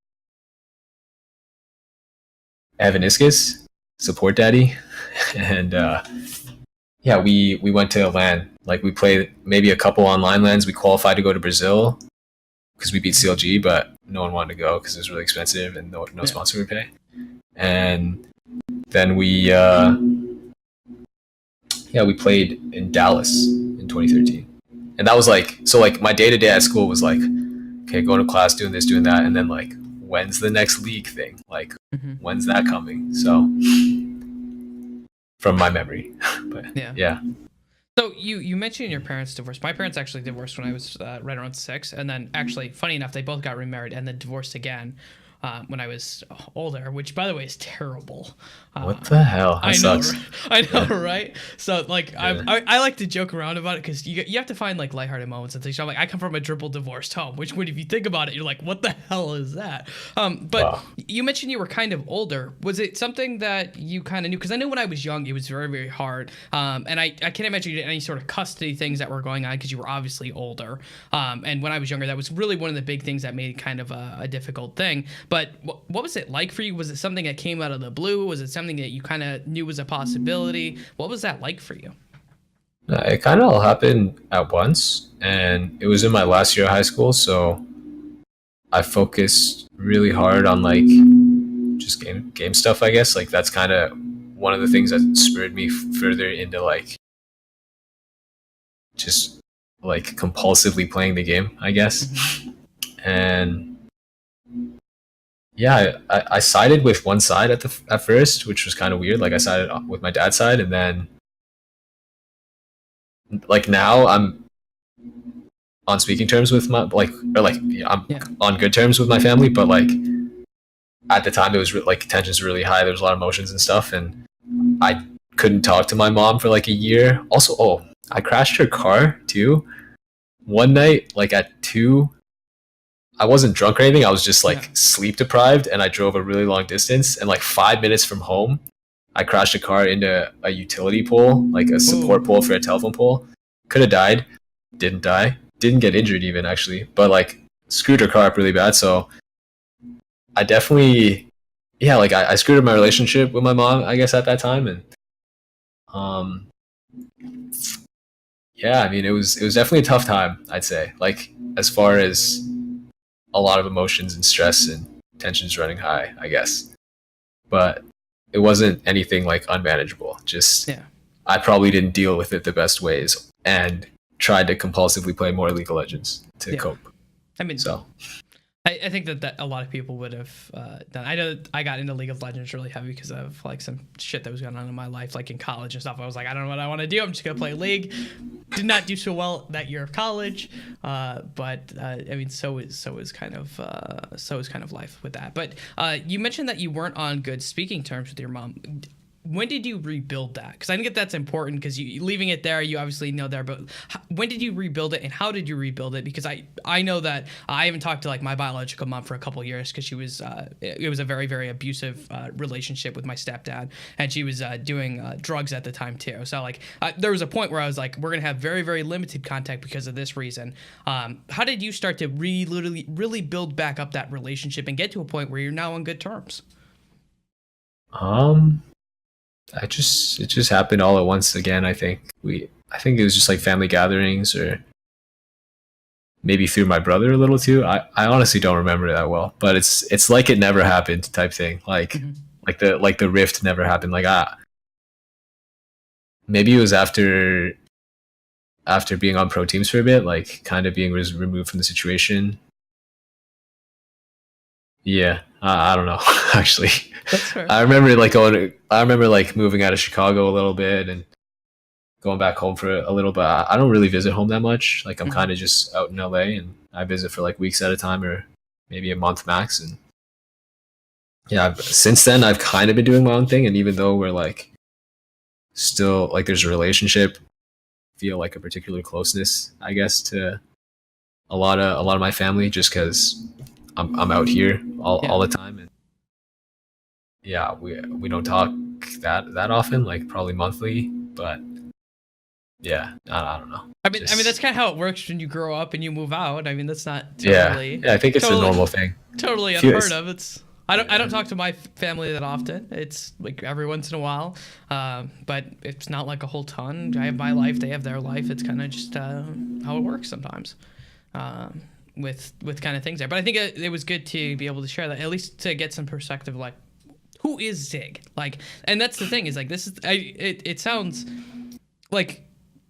Evaniscus, Support Daddy. And yeah, we went to LAN. Like we played maybe a couple online LANs. We qualified to go to Brazil because we beat CLG, but no one wanted to go because it was really expensive and no sponsor would pay. And then we played in Dallas in 2013. And that was like, so like my day to day at school was like, okay, going to class, doing this, doing that, and then like, when's the next league thing? Like, when's that coming? So, from my memory, but yeah. So you mentioned your parents divorced. My parents actually divorced when I was right around 6, and then actually, funny enough, they both got remarried and then divorced again when I was older, which by the way is terrible. What the hell? That sucks. I know, right? So like, I like to joke around about it because you have to find like lighthearted moments and things. So I'm like, I come from a triple divorced home, which when if you think about it, you're like, what the hell is that? But you mentioned you were kind of older. Was it something that you kind of knew? Because I knew when I was young, it was very, very hard. And I can't imagine you did any sort of custody things that were going on because you were obviously older. And when I was younger, that was really one of the big things that made it kind of a difficult thing. But what was it like for you? Was it something that came out of the blue? Was it something that you kind of knew was a possibility? What was that like for you? It kind of all happened at once, and it was in my last year of high school, so I focused really hard on like just game stuff, I guess. Like that's kind of one of the things that spurred me further into like just like compulsively playing the game, I guess. And yeah, I sided with one side at first, which was kind of weird. Like I sided with my dad's side, and then like now I'm on speaking terms with my I'm on good terms with my family, but like at the time it was like tensions were really high. There was a lot of emotions and stuff, and I couldn't talk to my mom for like a year. Also, I crashed her car too one night, like at 2. I wasn't drunk or anything. I was just like sleep deprived, and I drove a really long distance. And like 5 minutes from home, I crashed a car into a utility pole, like a support pole for a telephone pole. Could have died, didn't die, didn't get injured even actually, but like screwed her car up really bad. So I definitely, like I screwed up my relationship with my mom, I guess at that time, and I mean it was definitely a tough time, I'd say. Like as far as a lot of emotions and stress and tensions running high, I guess. But it wasn't anything like unmanageable. Just I probably didn't deal with it the best ways and tried to compulsively play more League of Legends to cope. I mean, so I think that a lot of people would have done. I know I got into League of Legends really heavy because of like some shit that was going on in my life, like in college and stuff. I was like, I don't know what I want to do. I'm just gonna play League. Did not do so well that year of college, but I mean, so is kind of life with that. But you mentioned that you weren't on good speaking terms with your mom. When did you rebuild that? Because I think that's important because you leaving it there, you obviously know there, but when did you rebuild it and how did you rebuild it? Because I know that I haven't talked to like my biological mom for a couple of years because she was, it was a very, very abusive relationship with my stepdad, and she was doing drugs at the time too. So like there was a point where I was like, we're going to have very, very limited contact because of this reason. How did you start to really build back up that relationship and get to a point where you're now on good terms? It just happened all at once again. I think it was just like family gatherings, or maybe through my brother a little too. I honestly don't remember that well, but it's like it never happened type thing. Like like the rift never happened. Like maybe it was after being on pro teams for a bit, like kind of being removed from the situation. Yeah, I don't know actually. That's fair. I remember like moving out of Chicago a little bit and going back home for a little bit. I don't really visit home that much. Like I'm kind of just out in LA, and I visit for like weeks at a time or maybe a month max. And yeah, since then I've kind of been doing my own thing. And even though we're like still like there's a relationship, feel like a particular closeness, I guess, to a lot of my family, just because I'm out here all the time, and yeah, we don't talk that often, like probably monthly, but yeah, I don't know. I mean that's kind of how it works when you grow up and you move out. I mean that's not Yeah, totally yeah, I think it's a totally normal thing. totally unheard of. It's I don't talk to my family that often. It's like every once in a while, but it's not like a whole ton. I have my life, they have their life. It's kind of just how it works sometimes. With kind of things there, but I think it was good to be able to share that, at least to get some perspective, like who is Zig, like, and that's the thing is like this is it sounds like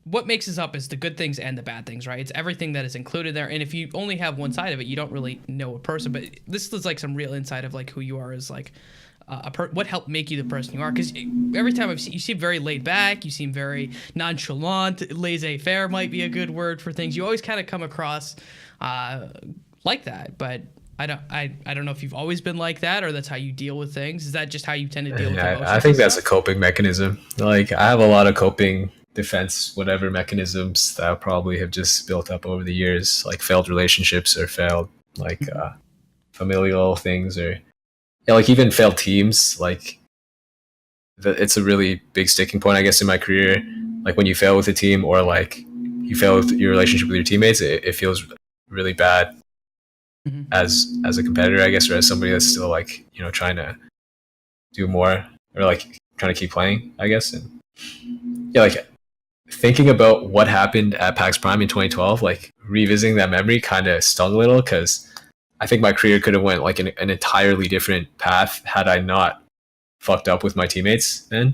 what makes us up is the good things and the bad things, right? It's everything that is included there, and if you only have one side of it, you don't really know a person. But this is like some real insight of like who you are as like what helped make you the person you are, because every time I've seen you seem very laid back, you seem very nonchalant, laissez-faire might be a good word for things. You always kind of come across like that, but I don't know if you've always been like that or that's how you deal with things. Is that just how you tend to deal with emotions? I think that's a coping mechanism. Like I have a lot of coping defense whatever mechanisms that probably have just built up over the years, like failed relationships or failed like familial things, or yeah, like even failed teams. Like it's a really big sticking point, I guess, in my career. Like when you fail with a team, or like you fail with your relationship with your teammates, it feels really bad as a competitor, I guess, or as somebody that's still like, you know, trying to do more, or like trying to keep playing, I guess. And yeah, like thinking about what happened at PAX Prime in 2012, like revisiting that memory kind of stung a little, because I think my career could have went like an entirely different path had I not fucked up with my teammates then.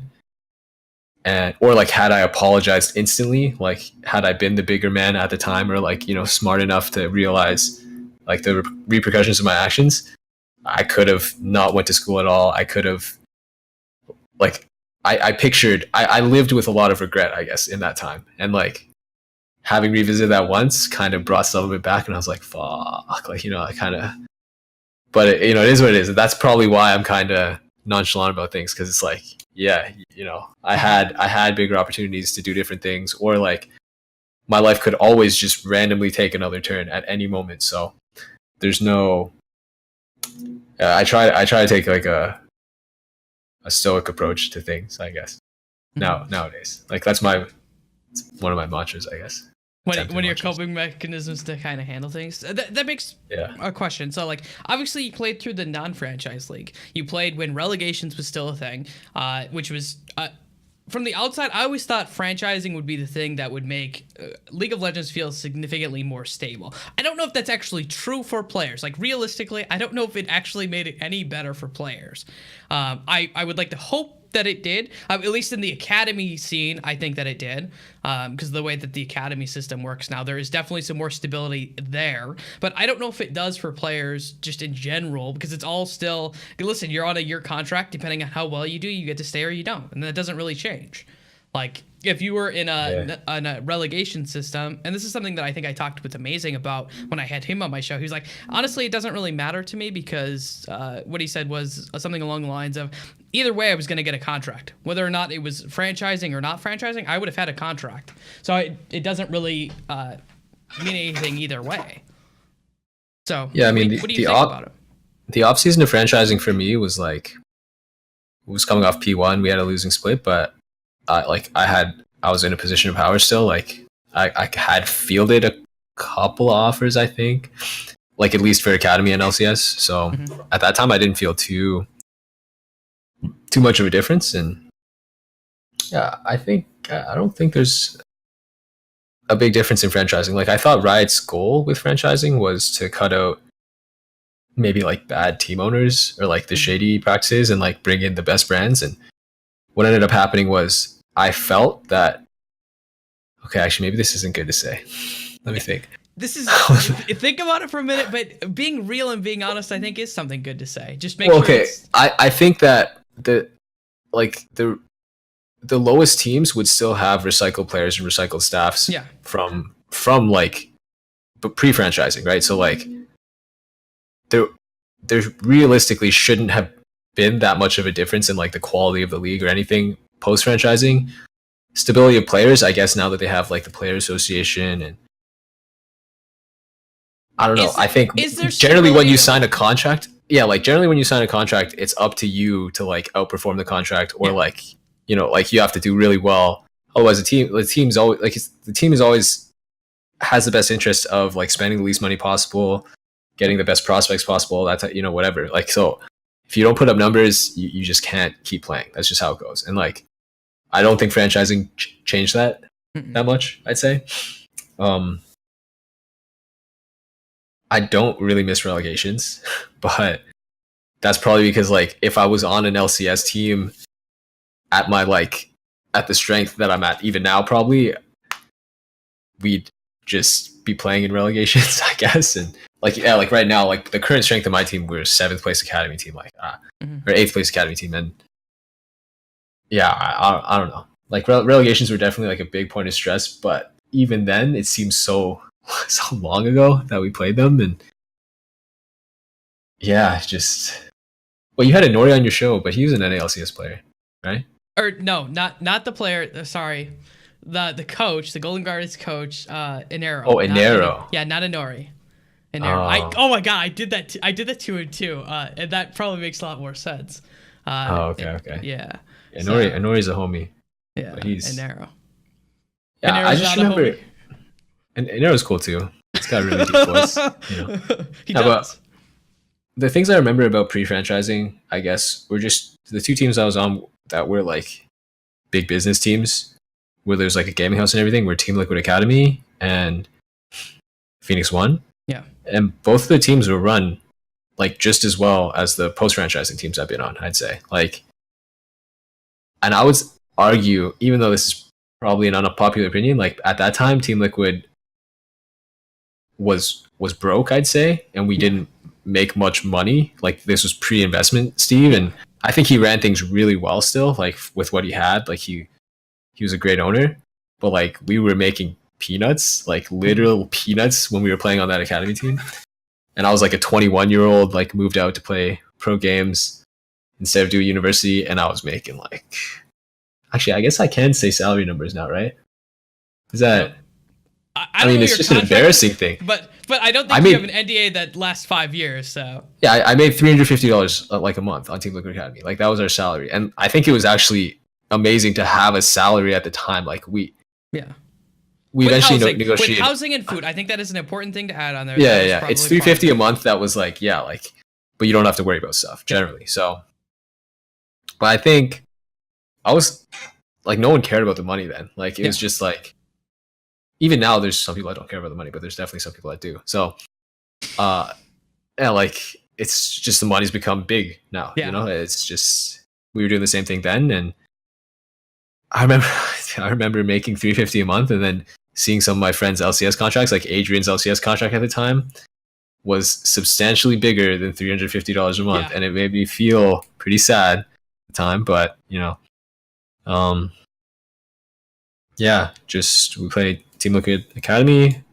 And or like had I apologized instantly, like had I been the bigger man at the time, or like, you know, smart enough to realize like the repercussions of my actions, I could have not went to school at all. I could have like I pictured I lived with a lot of regret, I guess, in that time. And like having revisited that once kind of brought some of it back, and I was like, fuck, like, you know, I kind of, but it, you know, it is what it is. That's probably why I'm kind of nonchalant about things, because it's like, yeah, you know, I had bigger opportunities to do different things, or like my life could always just randomly take another turn at any moment. So there's no I try to take like a stoic approach to things, I guess. Nowadays, like that's one of my mantras, I guess. One of your coping mechanisms to kind of handle things. That makes a question. So, like, obviously you played through the non-franchise league. You played when relegations was still a thing, which was from the outside, I always thought franchising would be the thing that would make League of Legends feel significantly more stable. I don't know if that's actually true for players. Like, realistically, I don't know if it actually made it any better for players. I would like to hope that it did, at least in the academy scene. I think that it did, because of the way that the academy system works now, there is definitely some more stability there, but I don't know if it does for players just in general, because it's all still, listen, you're on a year contract. Depending on how well you do, you get to stay or you don't, and that doesn't really change. Like if you were in a relegation system, and this is something that I think I talked with Amazing about when I had him on my show. He was like, honestly, it doesn't really matter to me, because what he said was something along the lines of, either way, I was going to get a contract. Whether or not it was franchising or not franchising, I would have had a contract. So it doesn't really mean anything either way. So yeah, I mean, what do you think about it? The off season of franchising for me was like, it was coming off P1. We had a losing split, but I was in a position of power still. Like I had fielded a couple of offers, I think, like at least for Academy and LCS. So at that time I didn't feel too much of a difference. And yeah, I don't think there's a big difference in franchising. Like I thought Riot's goal with franchising was to cut out maybe like bad team owners or like the shady practices, and like bring in the best brands. And what ended up happening was, I felt that, okay, actually, maybe this isn't good to say. Let me think. This is, think about it for a minute, but being real and being honest, I think is something good to say. Just make sure. Okay, I think that the lowest teams would still have recycled players and recycled staffs. Yeah. From like, but pre-franchising, right? So like, there realistically shouldn't have been that much of a difference in like the quality of the league or anything post-franchising. stability of players, I guess now that they have like the player association, and I don't know. I think Is there generally when you stability? sign a contract, yeah, like generally when you sign a contract, it's up to you to like outperform the contract, or Yeah. like, you know, like you have to do really well. Otherwise, the team's always like the team is always has the best interest of like spending the least money possible, getting the best prospects possible. That's, you know, whatever. Like, so if you don't put up numbers, you just can't keep playing. That's just how it goes. And like, I don't think franchising changed that Mm-mm. much. I'd say. Um, I don't really miss relegations, but that's probably because like if I was on an LCS team at my like at the strength that I'm at even now, probably we'd just be playing in relegations, I guess. And like, yeah, like right now, like the current strength of my team, we're 7th place academy team, like or 8th place academy team, and yeah, I don't know. Like relegations were definitely like a big point of stress, but even then, it seems so so long ago that we played them, and yeah, just well, you had a Nori on your show, but he was an NALCS player, right? Or no, not the player. Sorry, the coach, the Golden Guardians coach, Inero. Oh, Inero. Yeah, not Inori. Inero. Oh my god, I did that. I did that 2 and 2, and that probably makes a lot more sense. Okay. Yeah. Inori's a homie. Yeah. But he's Inero. yeah. Inero's I just not a remember, homie. and Inero's cool too. He's got a really deep voice. You know. He Yeah, does. but the things I remember about pre-franchising, I guess, were just the two teams I was on that were like big business teams, where there's like a gaming house and everything. Were Team Liquid Academy and Phoenix One. Yeah. And both of the teams were run like just as well as the post-franchising teams I've been on, I'd say. Like, and I would argue, even though this is probably an unpopular opinion, like at that time, Team Liquid was broke, I'd say, and we didn't make much money. Like this was pre-investment, Steve, and I think he ran things really well still, like with what he had. Like he was a great owner, but like we were making peanuts, like literal peanuts when we were playing on that academy team. And I was like a 21-year-old, like moved out to play pro games instead of doing university, and I was making like, actually, I guess I can say salary numbers now, right? Is that? I mean, it's just an embarrassing thing. But I don't think you have an NDA that lasts 5 years. So yeah, I made $350 like a month on Team Liquid Academy. Like that was our salary, and I think it was actually amazing to have a salary at the time. Like we eventually negotiated with housing and food. I think that is an important thing to add on there. Yeah. It's $350 a month. That was like, yeah, like, but you don't have to worry about stuff generally. So, but I think I was like, no one cared about the money then. Like it was just like, even now there's some people that don't care about the money, but there's definitely some people that do. So, yeah, like it's just the money's become big now. You know, it's just we were doing the same thing then, and I remember making $350 a month, and then seeing some of my friends' LCS contracts, like Adrian's LCS contract at the time, was substantially bigger than $350 a month, and it made me feel pretty sad at the time. But you know, yeah, just we played Team Liquid Academy,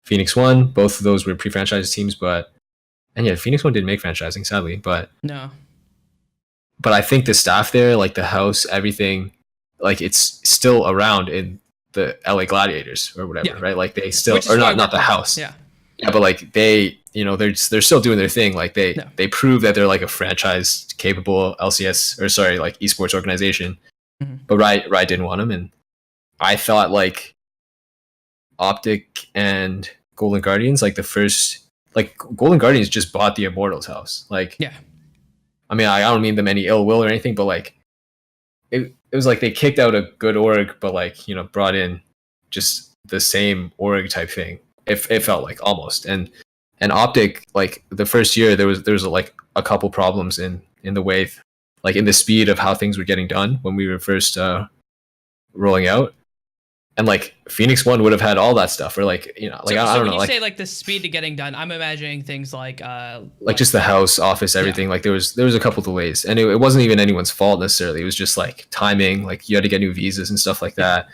Phoenix One. Both of those were pre-franchise teams, and yeah, Phoenix One didn't make franchising, sadly, but no. But I think the staff there, like the house, everything, like it's still around in the LA Gladiators or whatever, right? Like they still, or not the house, yeah, but like they, you know, they're still doing their thing. Like they prove that they're like a franchise capable LCS or sorry, like esports organization. But Riot didn't want them, and I thought like Optic and Golden Guardians, like the first, like Golden Guardians just bought the Immortals house, like I mean, I don't mean them any ill will or anything, but like it was like they kicked out a good org, but like, you know, brought in just the same org type thing. It felt like almost. And Optic, like the first year there was like a couple problems in the way, like in the speed of how things were getting done when we were first rolling out. And like Phoenix One would have had all that stuff, or like, you know, like I don't know. When you like, say like the speed to getting done, I'm imagining things like just the house, office, everything. Like there was a couple delays, and it wasn't even anyone's fault necessarily. It was just like timing. Like you had to get new visas and stuff like that.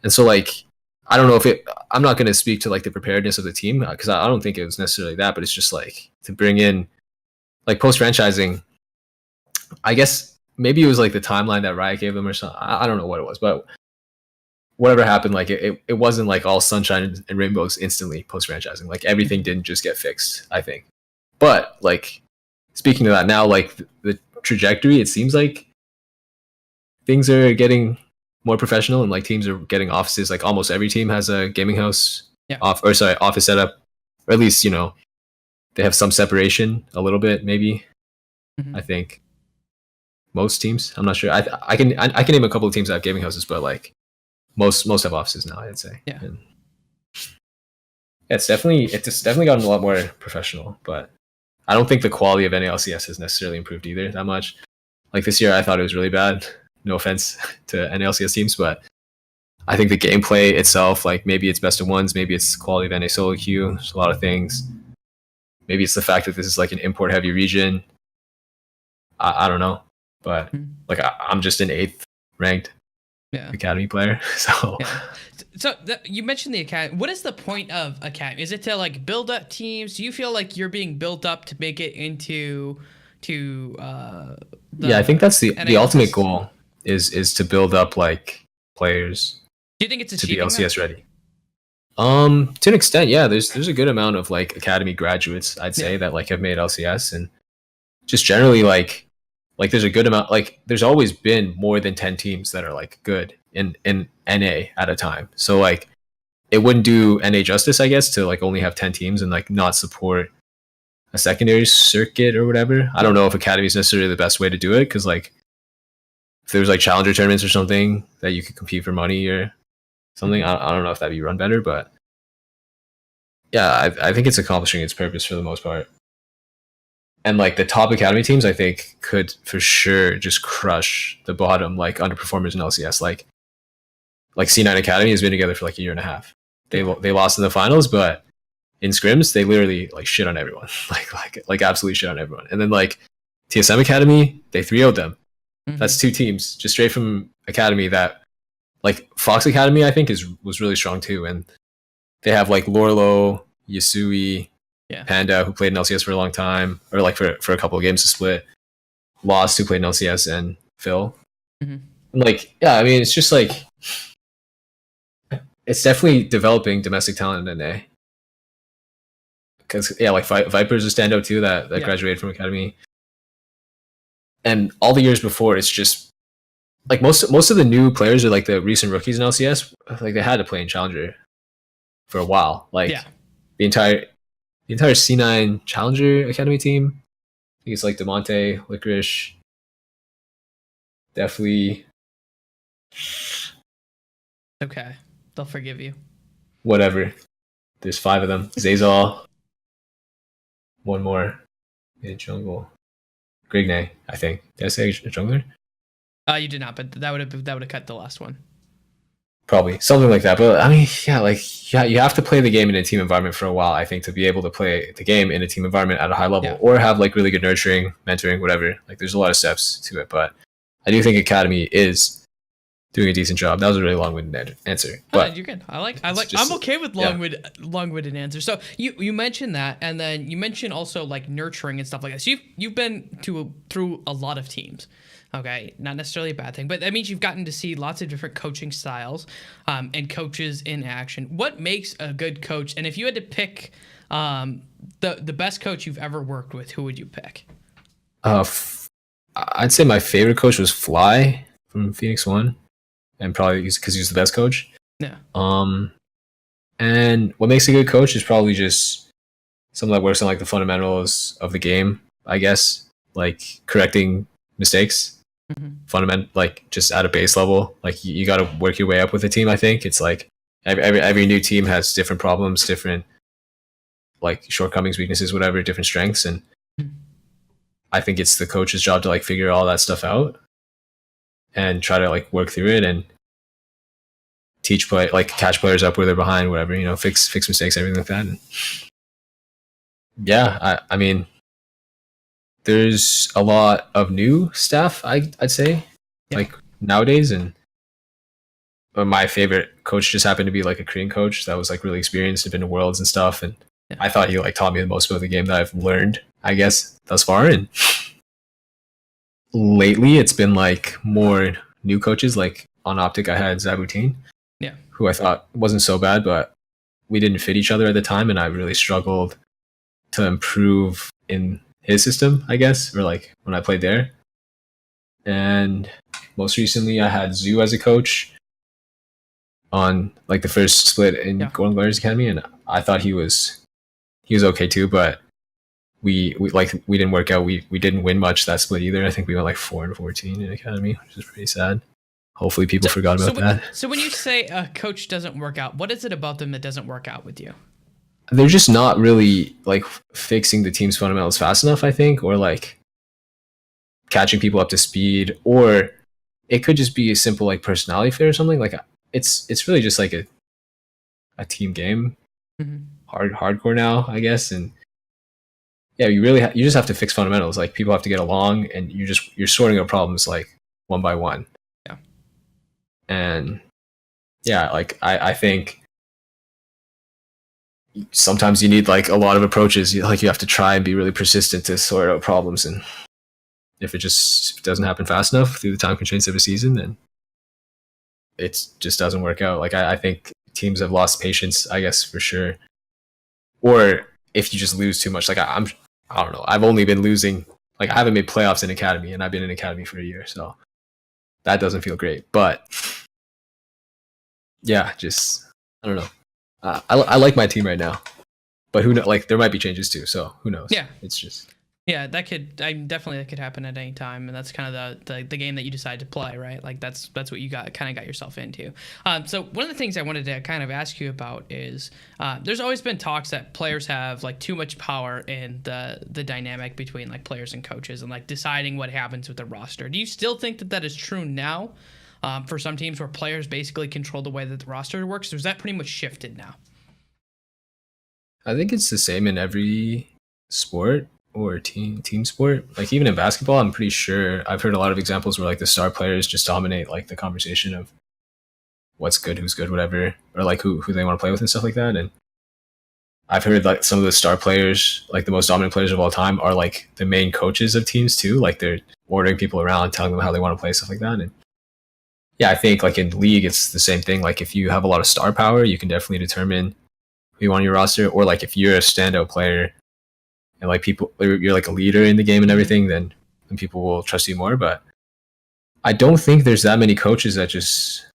And so like I don't know if I'm not going to speak to like the preparedness of the team because I don't think it was necessarily that, but it's just like to bring in like post franchising. I guess maybe it was like the timeline that Riot gave them or something. I don't know what it was, but whatever happened, like it wasn't like all sunshine and rainbows instantly post franchising. Like everything didn't just get fixed, I think. But like speaking of that now, like the trajectory, it seems like things are getting more professional and like teams are getting offices. Like almost every team has a gaming house office setup, or at least, you know, they have some separation a little bit, maybe. I think most teams. I'm not sure. I can name a couple of teams that have gaming houses, but like most have offices now, I'd say. Yeah. And it's definitely gotten a lot more professional, but I don't think the quality of NALCS has necessarily improved either that much. Like this year, I thought it was really bad. No offense to NALCS teams, but I think the gameplay itself, like maybe it's best of ones, maybe it's quality of NA solo queue. There's a lot of things. Maybe it's the fact that this is like an import heavy region. I don't know, but like I'm just an 8th ranked academy player, so. Yeah. So you mentioned the academy. What is the point of academy? Is it to like build up teams? Do you feel like you're being built up to make it into I think that's the ultimate goal is to build up like players. Do you think it's to be LCS ready? To an extent, yeah. There's a good amount of like academy graduates, I'd say, that like have made LCS, and just generally like there's a good amount. Like there's always been more than 10 teams that are like good in NA at a time. So like it wouldn't do NA justice, I guess, to like only have 10 teams and like not support a secondary circuit or whatever. I don't know if academy is necessarily the best way to do it, because like if there's like challenger tournaments or something that you could compete for money or something, I don't know if that'd be run better, but yeah, I think it's accomplishing its purpose for the most part. And like the top academy teams, I think could for sure just crush the bottom like underperformers in LCS. Like C9 Academy has been together for like a year and a half. They lost in the finals, but in scrims they literally like shit on everyone, like absolutely shit on everyone. And then like TSM Academy, they 3-0'd them. That's 2 teams just straight from academy. That like Fox Academy, I think was really strong too, and they have like Lorlo, Yasui, Panda, who played in LCS for a long time, or like for a couple of games to split. Lost, who played in LCS, and Phil. And like, yeah, I mean, it's just like it's definitely developing domestic talent in NA. Because yeah, like Viper's a standout too that graduated from academy. And all the years before, it's just like most of the new players are like the recent rookies in LCS. Like they had to play in Challenger for a while. Like the entire C9 Challenger Academy team. I think it's like Demonte, Licorice, definitely. Okay, they'll forgive you. Whatever. There's 5 of them. Zazal. One more. In jungle. Grigne, I think. Did I say jungler? You did not, but that would have cut the last one. Probably something like that. But I mean, yeah, like you have to play the game in a team environment for a while, I think, to be able to play the game in a team environment at a high level, or have like really good nurturing, mentoring, whatever. Like there's a lot of steps to it, but I do think academy is doing a decent job. That was a really long-winded answer, but you're good. I'm okay with long-winded answers. So you mentioned that, and then you mentioned also like nurturing and stuff like that. So you've been through a lot of teams. Okay, not necessarily a bad thing, but that means you've gotten to see lots of different coaching styles and coaches in action. What makes a good coach? And if you had to pick the best coach you've ever worked with, who would you pick? I'd say my favorite coach was Fly from Phoenix One, and probably because he was the best coach. Yeah. And what makes a good coach is probably just someone that works on like the fundamentals of the game, I guess, like correcting mistakes. Fundamental, like just at a base level, like you got to work your way up with a team. I think it's like every new team has different problems, different like shortcomings, weaknesses, whatever, different strengths, and I think it's the coach's job to like figure all that stuff out and try to like work through it and teach play, like catch players up where they're behind, whatever, you know, fix mistakes, everything like that. And yeah, I mean, there's a lot of new staff, I'd say, like nowadays, and my favorite coach just happened to be like a Korean coach that was like really experienced, had been to Worlds and stuff, and I thought he like taught me the most about the game that I've learned, I guess, thus far. And lately, it's been like more new coaches. Like on Optic, I had Zabutin, Yeah. who I thought wasn't so bad, but we didn't fit each other at the time, and I really struggled to improve in his system, I guess, or like when I played there. And most recently, I had Zoo as a coach on like the first split in Yeah. Golden Glorious Academy, and I thought he was okay too, but we didn't work out. We didn't win much that split either. I think we went like 4-14 in Academy, which is pretty sad. Hopefully, people forgot about that. So when you say a coach doesn't work out, what is it about them that doesn't work out with you? They're just not really like fixing the team's fundamentals fast enough, I think, or like catching people up to speed, or it could just be a simple like personality fit or something. Like it's really just like a team game, Mm-hmm. hardcore now, I guess. And yeah, you just have to fix fundamentals. Like people have to get along, and you're sorting out problems like one by one. Yeah. And yeah, like I think sometimes you need like a lot of approaches. You have to try and be really persistent to sort out problems. And if it just doesn't happen fast enough through the time constraints of a season, then it just doesn't work out. Like I think teams have lost patience, I guess, for sure. Or if you just lose too much, like I don't know. I've only been losing, like I haven't made playoffs in Academy, and I've been in Academy for a year, so that doesn't feel great. But yeah, just I don't know. I like my team right now, but who knows? Like there might be changes too, so who knows? Yeah. It's just Yeah, that could happen at any time, and that's kind of the game that you decide to play, right? Like that's what you got yourself into. So one of the things I wanted to kind of ask you about is there's always been talks that players have like too much power in the dynamic between like players and coaches and like deciding what happens with the roster. Do you still think that is true now for some teams where players basically control the way that the roster works, or is that pretty much shifted now? I think it's the same in every sport or team sport. Like even in basketball, I'm pretty sure I've heard a lot of examples where like the star players just dominate like the conversation of what's good, who's good, whatever, or like who they want to play with and stuff like that. And I've heard like some of the star players, like the most dominant players of all time, are like the main coaches of teams too. Like they're ordering people around, telling them how they want to play, stuff like that. And yeah, I think like in league, it's the same thing. Like if you have a lot of star power, you can definitely determine who you want on your roster. Or like if you're a standout player and like people, you're like a leader in the game and everything, then people will trust you more. But I don't think there's that many coaches that just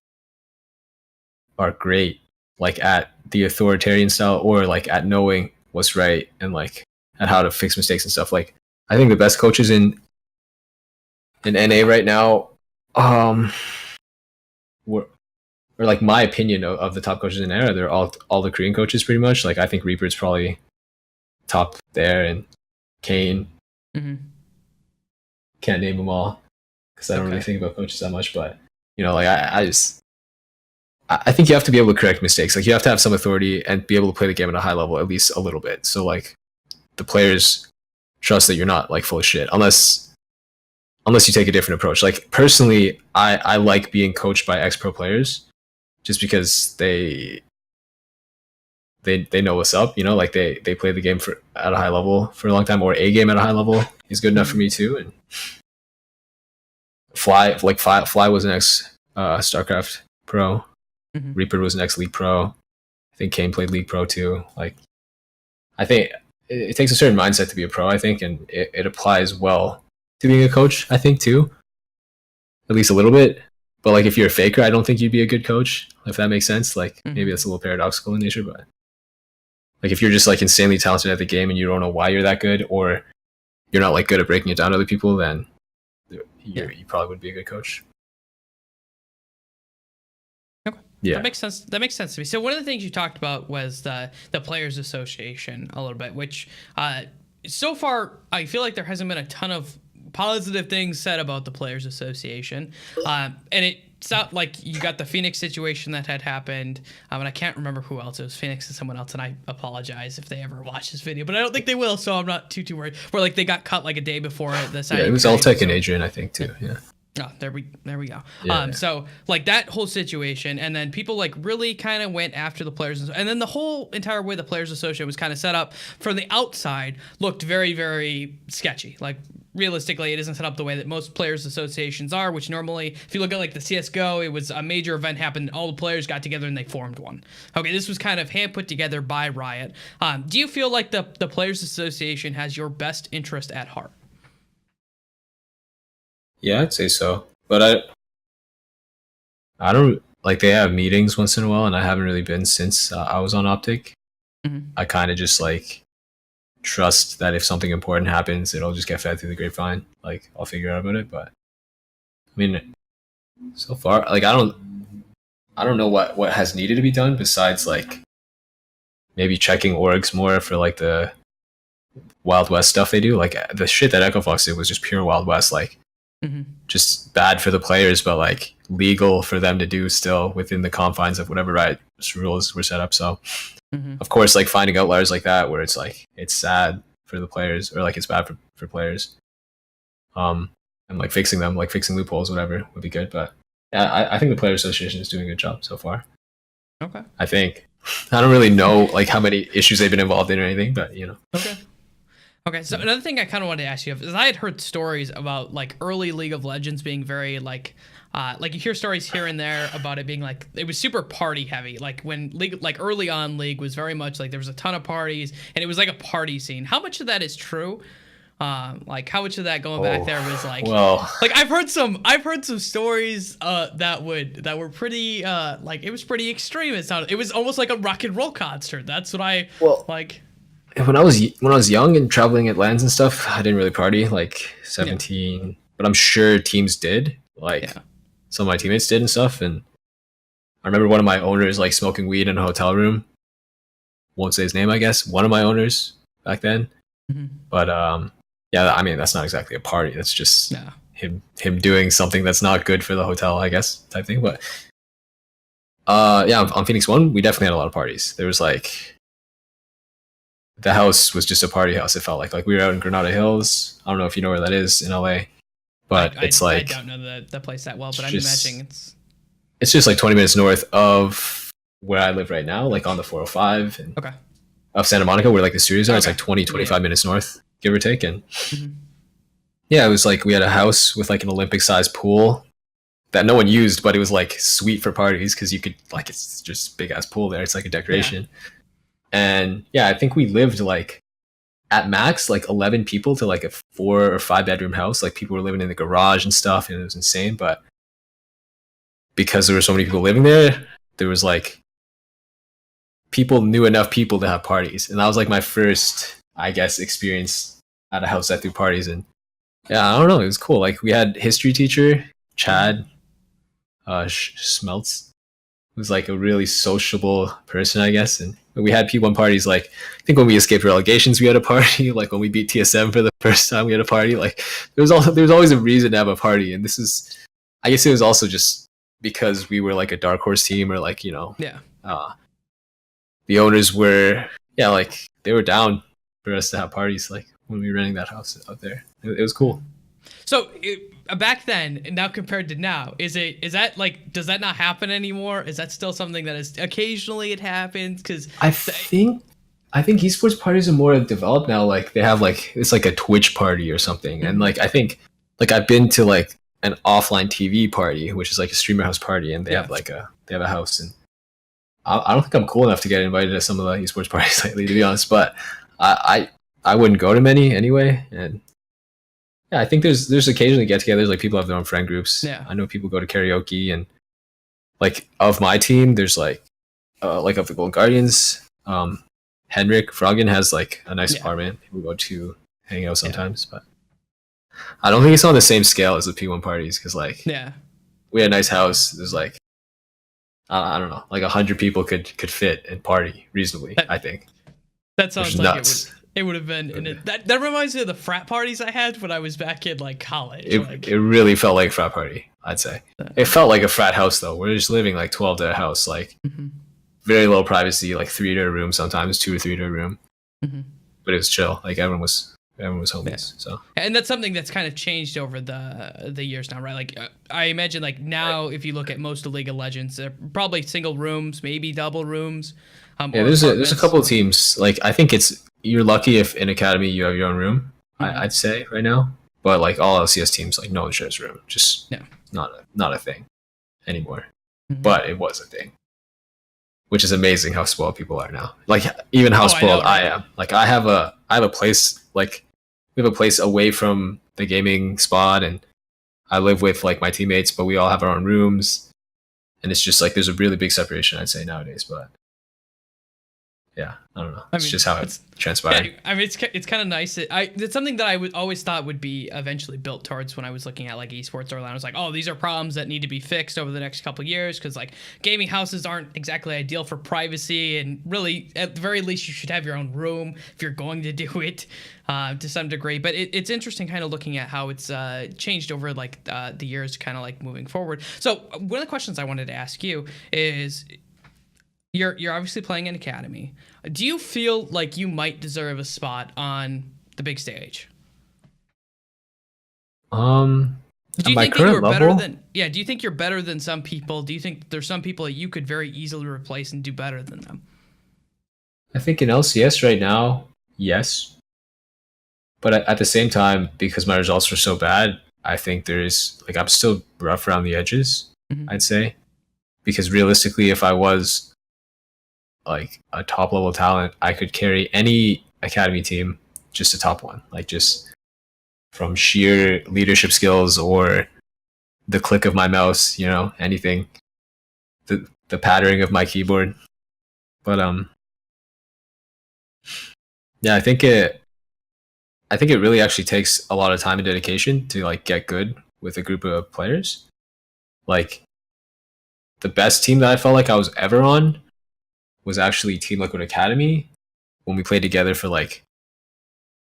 are great, like at the authoritarian style or like at knowing what's right and like at how to fix mistakes and stuff. Like I think the best coaches in NA right now, or like my opinion of the top coaches in era, they're all the Korean coaches pretty much. Like I think Reaper's probably top there, and Kane. Mm-hmm. Can't name them all because I don't really think about coaches that much. But you know, like I think you have to be able to correct mistakes. Like you have to have some authority and be able to play the game at a high level, at least a little bit. So like the players trust that you're not like full of shit, unless you take a different approach. Like personally, I like being coached by ex-pro players just because they know what's up, you know, like they play the game at a high level for a long time, or a game at a high level is good enough for me too. And Fly was an ex StarCraft pro. Mm-hmm. Reaper was an ex League pro. I think Kane played League pro too. Like I think it takes a certain mindset to be a pro, I think, and it applies well to being a coach, I think too, at least a little bit. But like if you're a faker, I don't think you'd be a good coach, if that makes sense. Like maybe that's a little paradoxical in nature, but like if you're just like insanely talented at the game and you don't know why you're that good, or you're not like good at breaking it down to other people, then you probably would be a good coach. Okay. Yeah, that makes sense. That makes sense to me. So one of the things you talked about was the Players Association a little bit, which so far I feel like there hasn't been a ton of positive things said about the Players Association, and it's not like you got the Phoenix situation that had happened, and I can't remember who else. It was Phoenix and someone else, and I apologize if they ever watch this video, but I don't think they will, so I'm not too worried. Where like they got cut like a day before the signing. Yeah, it was Altec and Adrian, I think too. Yeah. Oh, there we go. Yeah. So like that whole situation, and then people like really kind of went after the players, and then the whole entire way the Players Association was kind of set up from the outside looked very, very sketchy. Like realistically, it isn't set up the way that most players associations are, which normally, if you look at like the CSGO, it was a major event happened, all the players got together and they formed one. Okay, this was kind of hand put together by Riot. Do you feel like the Players Association has your best interest at heart? Yeah, I'd say so. But I don't like, they have meetings once in a while, and I haven't really been since I was on Optic. Mm-hmm. I kind of just like trust that if something important happens, it'll just get fed through the grapevine. Like, I'll figure out about it. But I mean, so far, like, I don't know what has needed to be done besides like maybe checking orgs more for like the Wild West stuff they do. Like the shit that Echo Fox did was just pure Wild West. Like, just bad for the players, but like legal for them to do still within the confines of whatever rules were set up. So of course, like finding outliers like that where it's like it's sad for the players, or like it's bad for players, and like fixing them, like fixing loopholes, whatever, would be good. But yeah, I think the Player Association is doing a good job so far. Okay. I think I don't really know like how many issues they've been involved in or anything, but you know. Okay, so another thing I kind of wanted to ask you is I had heard stories about like early League of Legends being very like you hear stories here and there about it being like it was super party heavy. Like when League, like early on League was very much like there was a ton of parties and it was like a party scene. How much of that is true? Like how much of that going back there was like, well, like I've heard some stories that were pretty like it was pretty extreme. It was almost like a rock and roll concert. That's what I like. When I was young and traveling at LANs and stuff, I didn't really party, like 17, but I'm sure teams did. Like some of my teammates did and stuff. And I remember one of my owners like smoking weed in a hotel room. Won't say his name, I guess. One of my owners back then. But yeah, I mean that's not exactly a party. That's just him doing something that's not good for the hotel, I guess, type thing. But yeah, on Phoenix One, we definitely had a lot of parties. There was like, the house was just a party house. It felt like we were out in Granada Hills. I don't know if you know where that is in LA, but it's like I don't know the place that well, but I'm imagining it's just like 20 minutes north of where I live right now, like on the 405 and of Santa Monica, where like the studios are. It's like 25 minutes north, give or take. And yeah, it was like we had a house with like an Olympic-sized pool that no one used, but it was like sweet for parties because you could like, it's just big ass pool there. It's like a decoration. And yeah, I think we lived like at max like 11 people to like a 4 or 5 bedroom house. Like people were living in the garage and stuff, and it was insane. But because there were so many people living there, there was like people knew enough people to have parties, and that was like my first, I guess, experience at a house that threw parties. And yeah, I don't know, it was cool. Like we had history teacher Chad Schmeltz, who's like a really sociable person, I guess. And we had P1 parties. Like I think when we escaped relegations, we had a party. Like when we beat TSM for the first time, we had a party. Like there was always a reason to have a party. And this is, I guess it was also just because we were like a dark horse team, or like, you know, the owners were, like they were down for us to have parties. Like when we were renting that house out there, it was cool. So back then, and now compared to now, is that like, does that not happen anymore? Is that still something that is occasionally it happens? Because I think esports parties are more developed now. Like they have like, it's like a Twitch party or something. And like I think like I've been to like an offline TV party, which is like a streamer house party, and they have like they have a house. And I don't think I'm cool enough to get invited to some of the esports parties lately, to be honest. But I wouldn't go to many anyway. And yeah, I think there's occasionally get-togethers. Like people have their own friend groups. Yeah, I know people go to karaoke, and like of my team, there's like of the Gold Guardians, Henrik Froggen has like a nice apartment. People go to hang out sometimes, but I don't think it's on the same scale as the P1 parties, because like we had a nice house. There's like I don't know, like 100 people could fit and party reasonably. I think that sounds like nuts. It would have been, and that reminds me of the frat parties I had when I was back in like college. It really felt like a frat party, I'd say. It felt like a frat house though. We're just living like 12 to a house, like very low privacy, like 3 to a room sometimes, 2 or 3 to a room. But it was chill. Like everyone was homies. So, and that's something that's kind of changed over the years now, right? Like I imagine like now, if you look at most of League of Legends, they're probably single rooms, maybe double rooms. There's a couple of teams. Like I think you're lucky if in Academy you have your own room. I'd say right now, But like all LCS teams, like no one shares room. Just Yeah. not a thing anymore. Mhm. But it was a thing, which is amazing how spoiled people are now. Like even how Oh, I know, spoiled I right? am. Like I have a place, like we have a place away from the gaming spot, and I live with like my teammates, but we all have our own rooms, and it's just like there's a really big separation, I'd say, nowadays. But yeah, I don't know. I It's mean, just how it's it transpired. yeah, I mean, it's kind of nice. It's something that I would always thought would be eventually built towards when I was looking at like esports early on. I was like, oh, these are problems that need to be fixed over the next couple of years because like gaming houses aren't exactly ideal for privacy, and really, at the very least, you should have your own room if you're going to do it to some degree. But it's interesting, kind of looking at how it's changed over like the years, kind of like moving forward. So one of the questions I wanted to ask you is, you're obviously playing in academy. Do you feel like you might deserve a spot on the big stage? Do At you my think that you're current better level, than do you think you're better than some people? Do you think there's some people that you could very easily replace and do better than them? I think in LCS right now, yes. But at the same time, because my results were so bad, I think there's like I'm still rough around the edges, Mhm. I'd say. Because realistically, if I was like a top level talent, I could carry any academy team, just a top one, like just from sheer leadership skills or the click of my mouse, anything, the pattering of my keyboard. But yeah, I think it really actually takes a lot of time and dedication to like get good with a group of players. Like the best team that I felt like I was ever on was actually Team Liquid Academy when we played together for like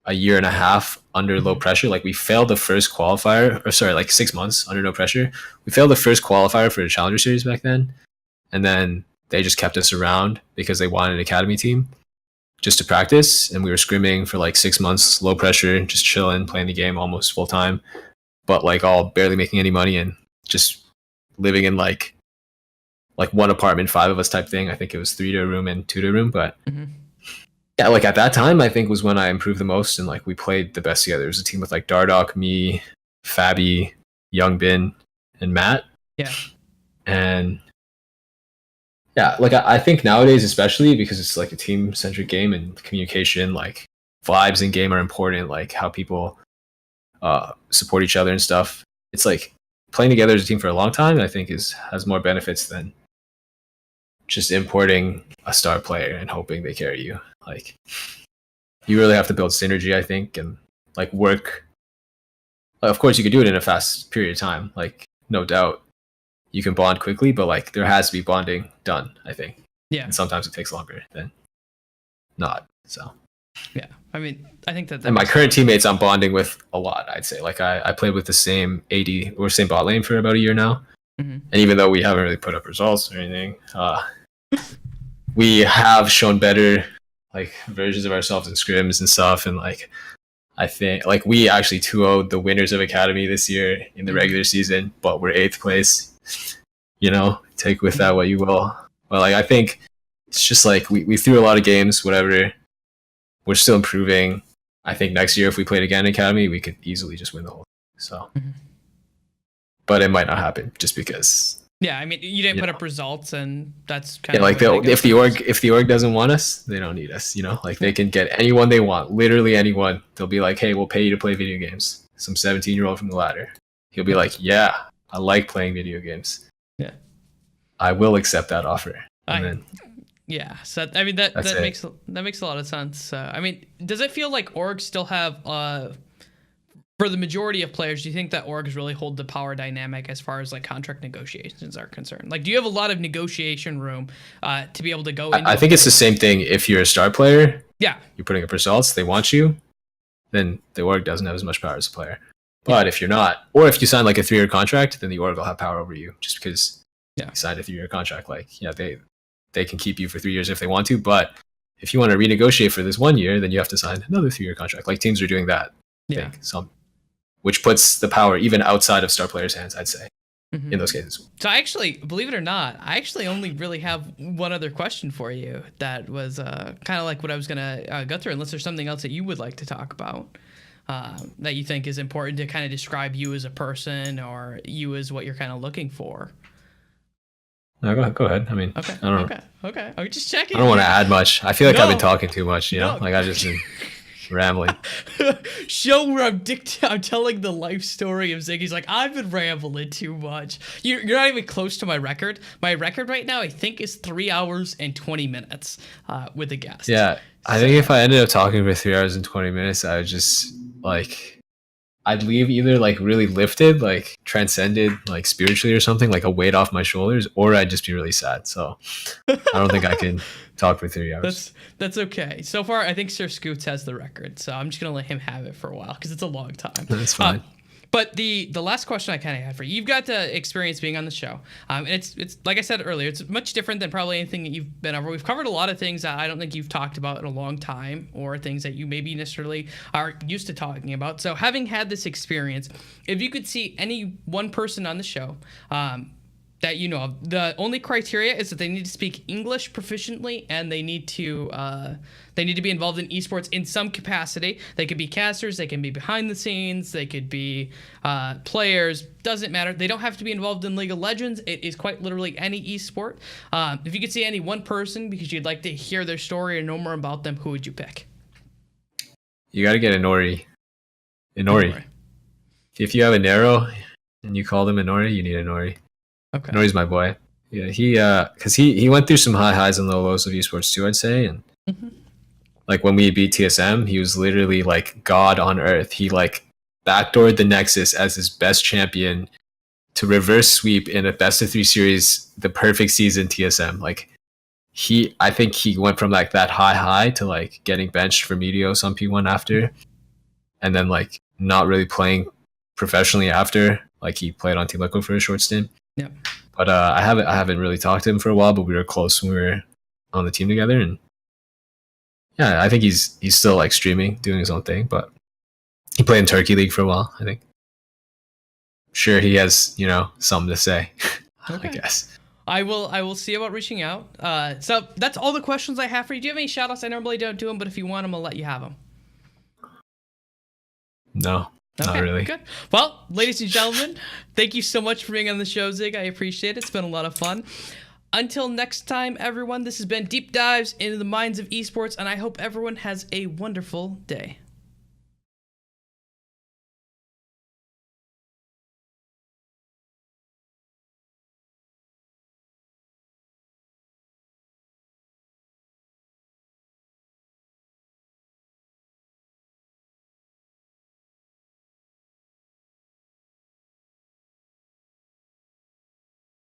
a year and a half under low pressure. Like we failed the first qualifier, or sorry, like 6 months under no pressure. We failed the first qualifier for the Challenger Series back then, and then they just kept us around because they wanted an academy team just to practice. And we were scrimming for like 6 months, low pressure, just chilling, playing the game almost full time, but like all barely making any money and just living in like one apartment, five of us type thing. I think it was 3 to a room and 2 to a room, but yeah, like at that time, I think was when I improved the most, and like we played the best together. It was a team with like Dardock, me, Fabi, Young Bin, and Matt. Yeah. And yeah, like I think nowadays, especially because it's like a team centric game and communication, like vibes in game are important, like how people support each other and stuff. It's like playing together as a team for a long time, I think has more benefits than just importing a star player and hoping they carry you. Like you really have to build synergy, I think, and like work. Of course, you could do it in a fast period of time. Like no doubt, you can bond quickly, but like there has to be bonding done, I think. Yeah. And sometimes it takes longer than not. So Yeah. I mean, I think that and my current teammates I'm bonding with a lot, I'd say. Like I played with the same AD or same bot lane for about a year now. Mhm. And even though we haven't really put up results or anything, we have shown better like versions of ourselves in scrims and stuff. And like I think like we actually 2-0'd the winners of Academy this year in the regular season, but we're 8th place. Take with that what you will. But like I think it's just like we threw a lot of games, whatever. We're still improving. I think next year if we played again in Academy, we could easily just win the whole thing. So but it might not happen just because yeah, I mean, you didn't put up results, and that's kind of like if the org doesn't want us, they don't need us. Like they can get anyone they want, literally anyone. They'll be like, "Hey, we'll pay you to play video games." Some 17-year-old from the ladder, he'll be like, "Yeah, I like playing video games. Yeah, I will accept that offer." And then, yeah, so I mean that makes a lot of sense. I mean, does it feel like orgs still have for the majority of players, do you think that orgs really hold the power dynamic as far as like contract negotiations are concerned? Like, do you have a lot of negotiation room to be able to go into? I think it's the same thing. If you're a star player, yeah, you're putting up results, they want you, then the org doesn't have as much power as a player. But if you're not, or if you sign like a 3-year contract, then the org will have power over you just because you signed a 3-year contract. Like, yeah, they can keep you for 3 years if they want to, but if you want to renegotiate for this 1 year, then you have to sign another 3-year contract. Like teams are doing that. I think. Which puts the power even outside of star players' hands, I'd say, in those cases. So I actually, believe it or not, I actually only really have one other question for you that was kind of like what I was going to go through, unless there's something else that you would like to talk about. that you think is important to kind of describe you as a person or you as what you're kind of looking for? No, go ahead. I mean, Okay. I don't. Okay. I'm just checking. I don't want to add much. I feel like I've been No. talking too much. You know, No. like I've just been rambling. Show where I'm telling the life story of Ziggy's like, I've been rambling too much. You're not even close to my record. My record right now, I think, is 3 hours and 20 minutes with a guest. Yeah, I think if I ended up talking for 3 hours and 20 minutes, I would just like, I'd leave either like really lifted, like transcended, like spiritually or something, like a weight off my shoulders, or I'd just be really sad. So I don't think I can talk for 3 hours. That's okay. So far, I think Sir Scoots has the record, so I'm just gonna let him have it for a while because it's a long time. That's fine. But the last question I kind of had for you, you've got the experience being on the show. And it's like I said earlier, it's much different than probably anything that you've been over. We've covered a lot of things that I don't think you've talked about in a long time, or things that you maybe necessarily are used to talking about. So having had this experience, if you could see any one person on the show that you know of, the only criteria is that they need to speak English proficiently and they need to be involved in esports in some capacity. They could be casters, they can be behind the scenes, they could be players, doesn't matter. They don't have to be involved in League of Legends. It is quite literally any esport. If you could see any one person because you'd like to hear their story or know more about them, who would you pick? You got to get Inori. Inori. If you have an arrow and you call them Inori, you need Inori. Okay. Inori's my boy. Yeah, because he went through some high highs and low lows of esports too, I'd say. And like when we beat TSM, he was literally like God on earth. He like backdoored the Nexus as his best champion to reverse sweep in a best of 3 series, the perfect season TSM. Like I think he went from like that high to like getting benched for Meteos on P1 after, and then like not really playing professionally after. Like he played on Team Liquid for a short stint. Yeah. But I haven't really talked to him for a while, but we were close when we were on the team together, and yeah, I think he's still like streaming, doing his own thing, but he played in Turkey League for a while, I think. Sure, he has, something to say. Okay. I guess. I will see about reaching out. So that's all the questions I have for you. Do you have any shout outs? I normally don't do them, but if you want them, I'll let you have them. No. Okay, not really. Good. Well, ladies and gentlemen, thank you so much for being on the show, Zig. I appreciate it. It's been a lot of fun. Until next time, everyone, this has been Deep Dives into the Minds of Esports, and I hope everyone has a wonderful day.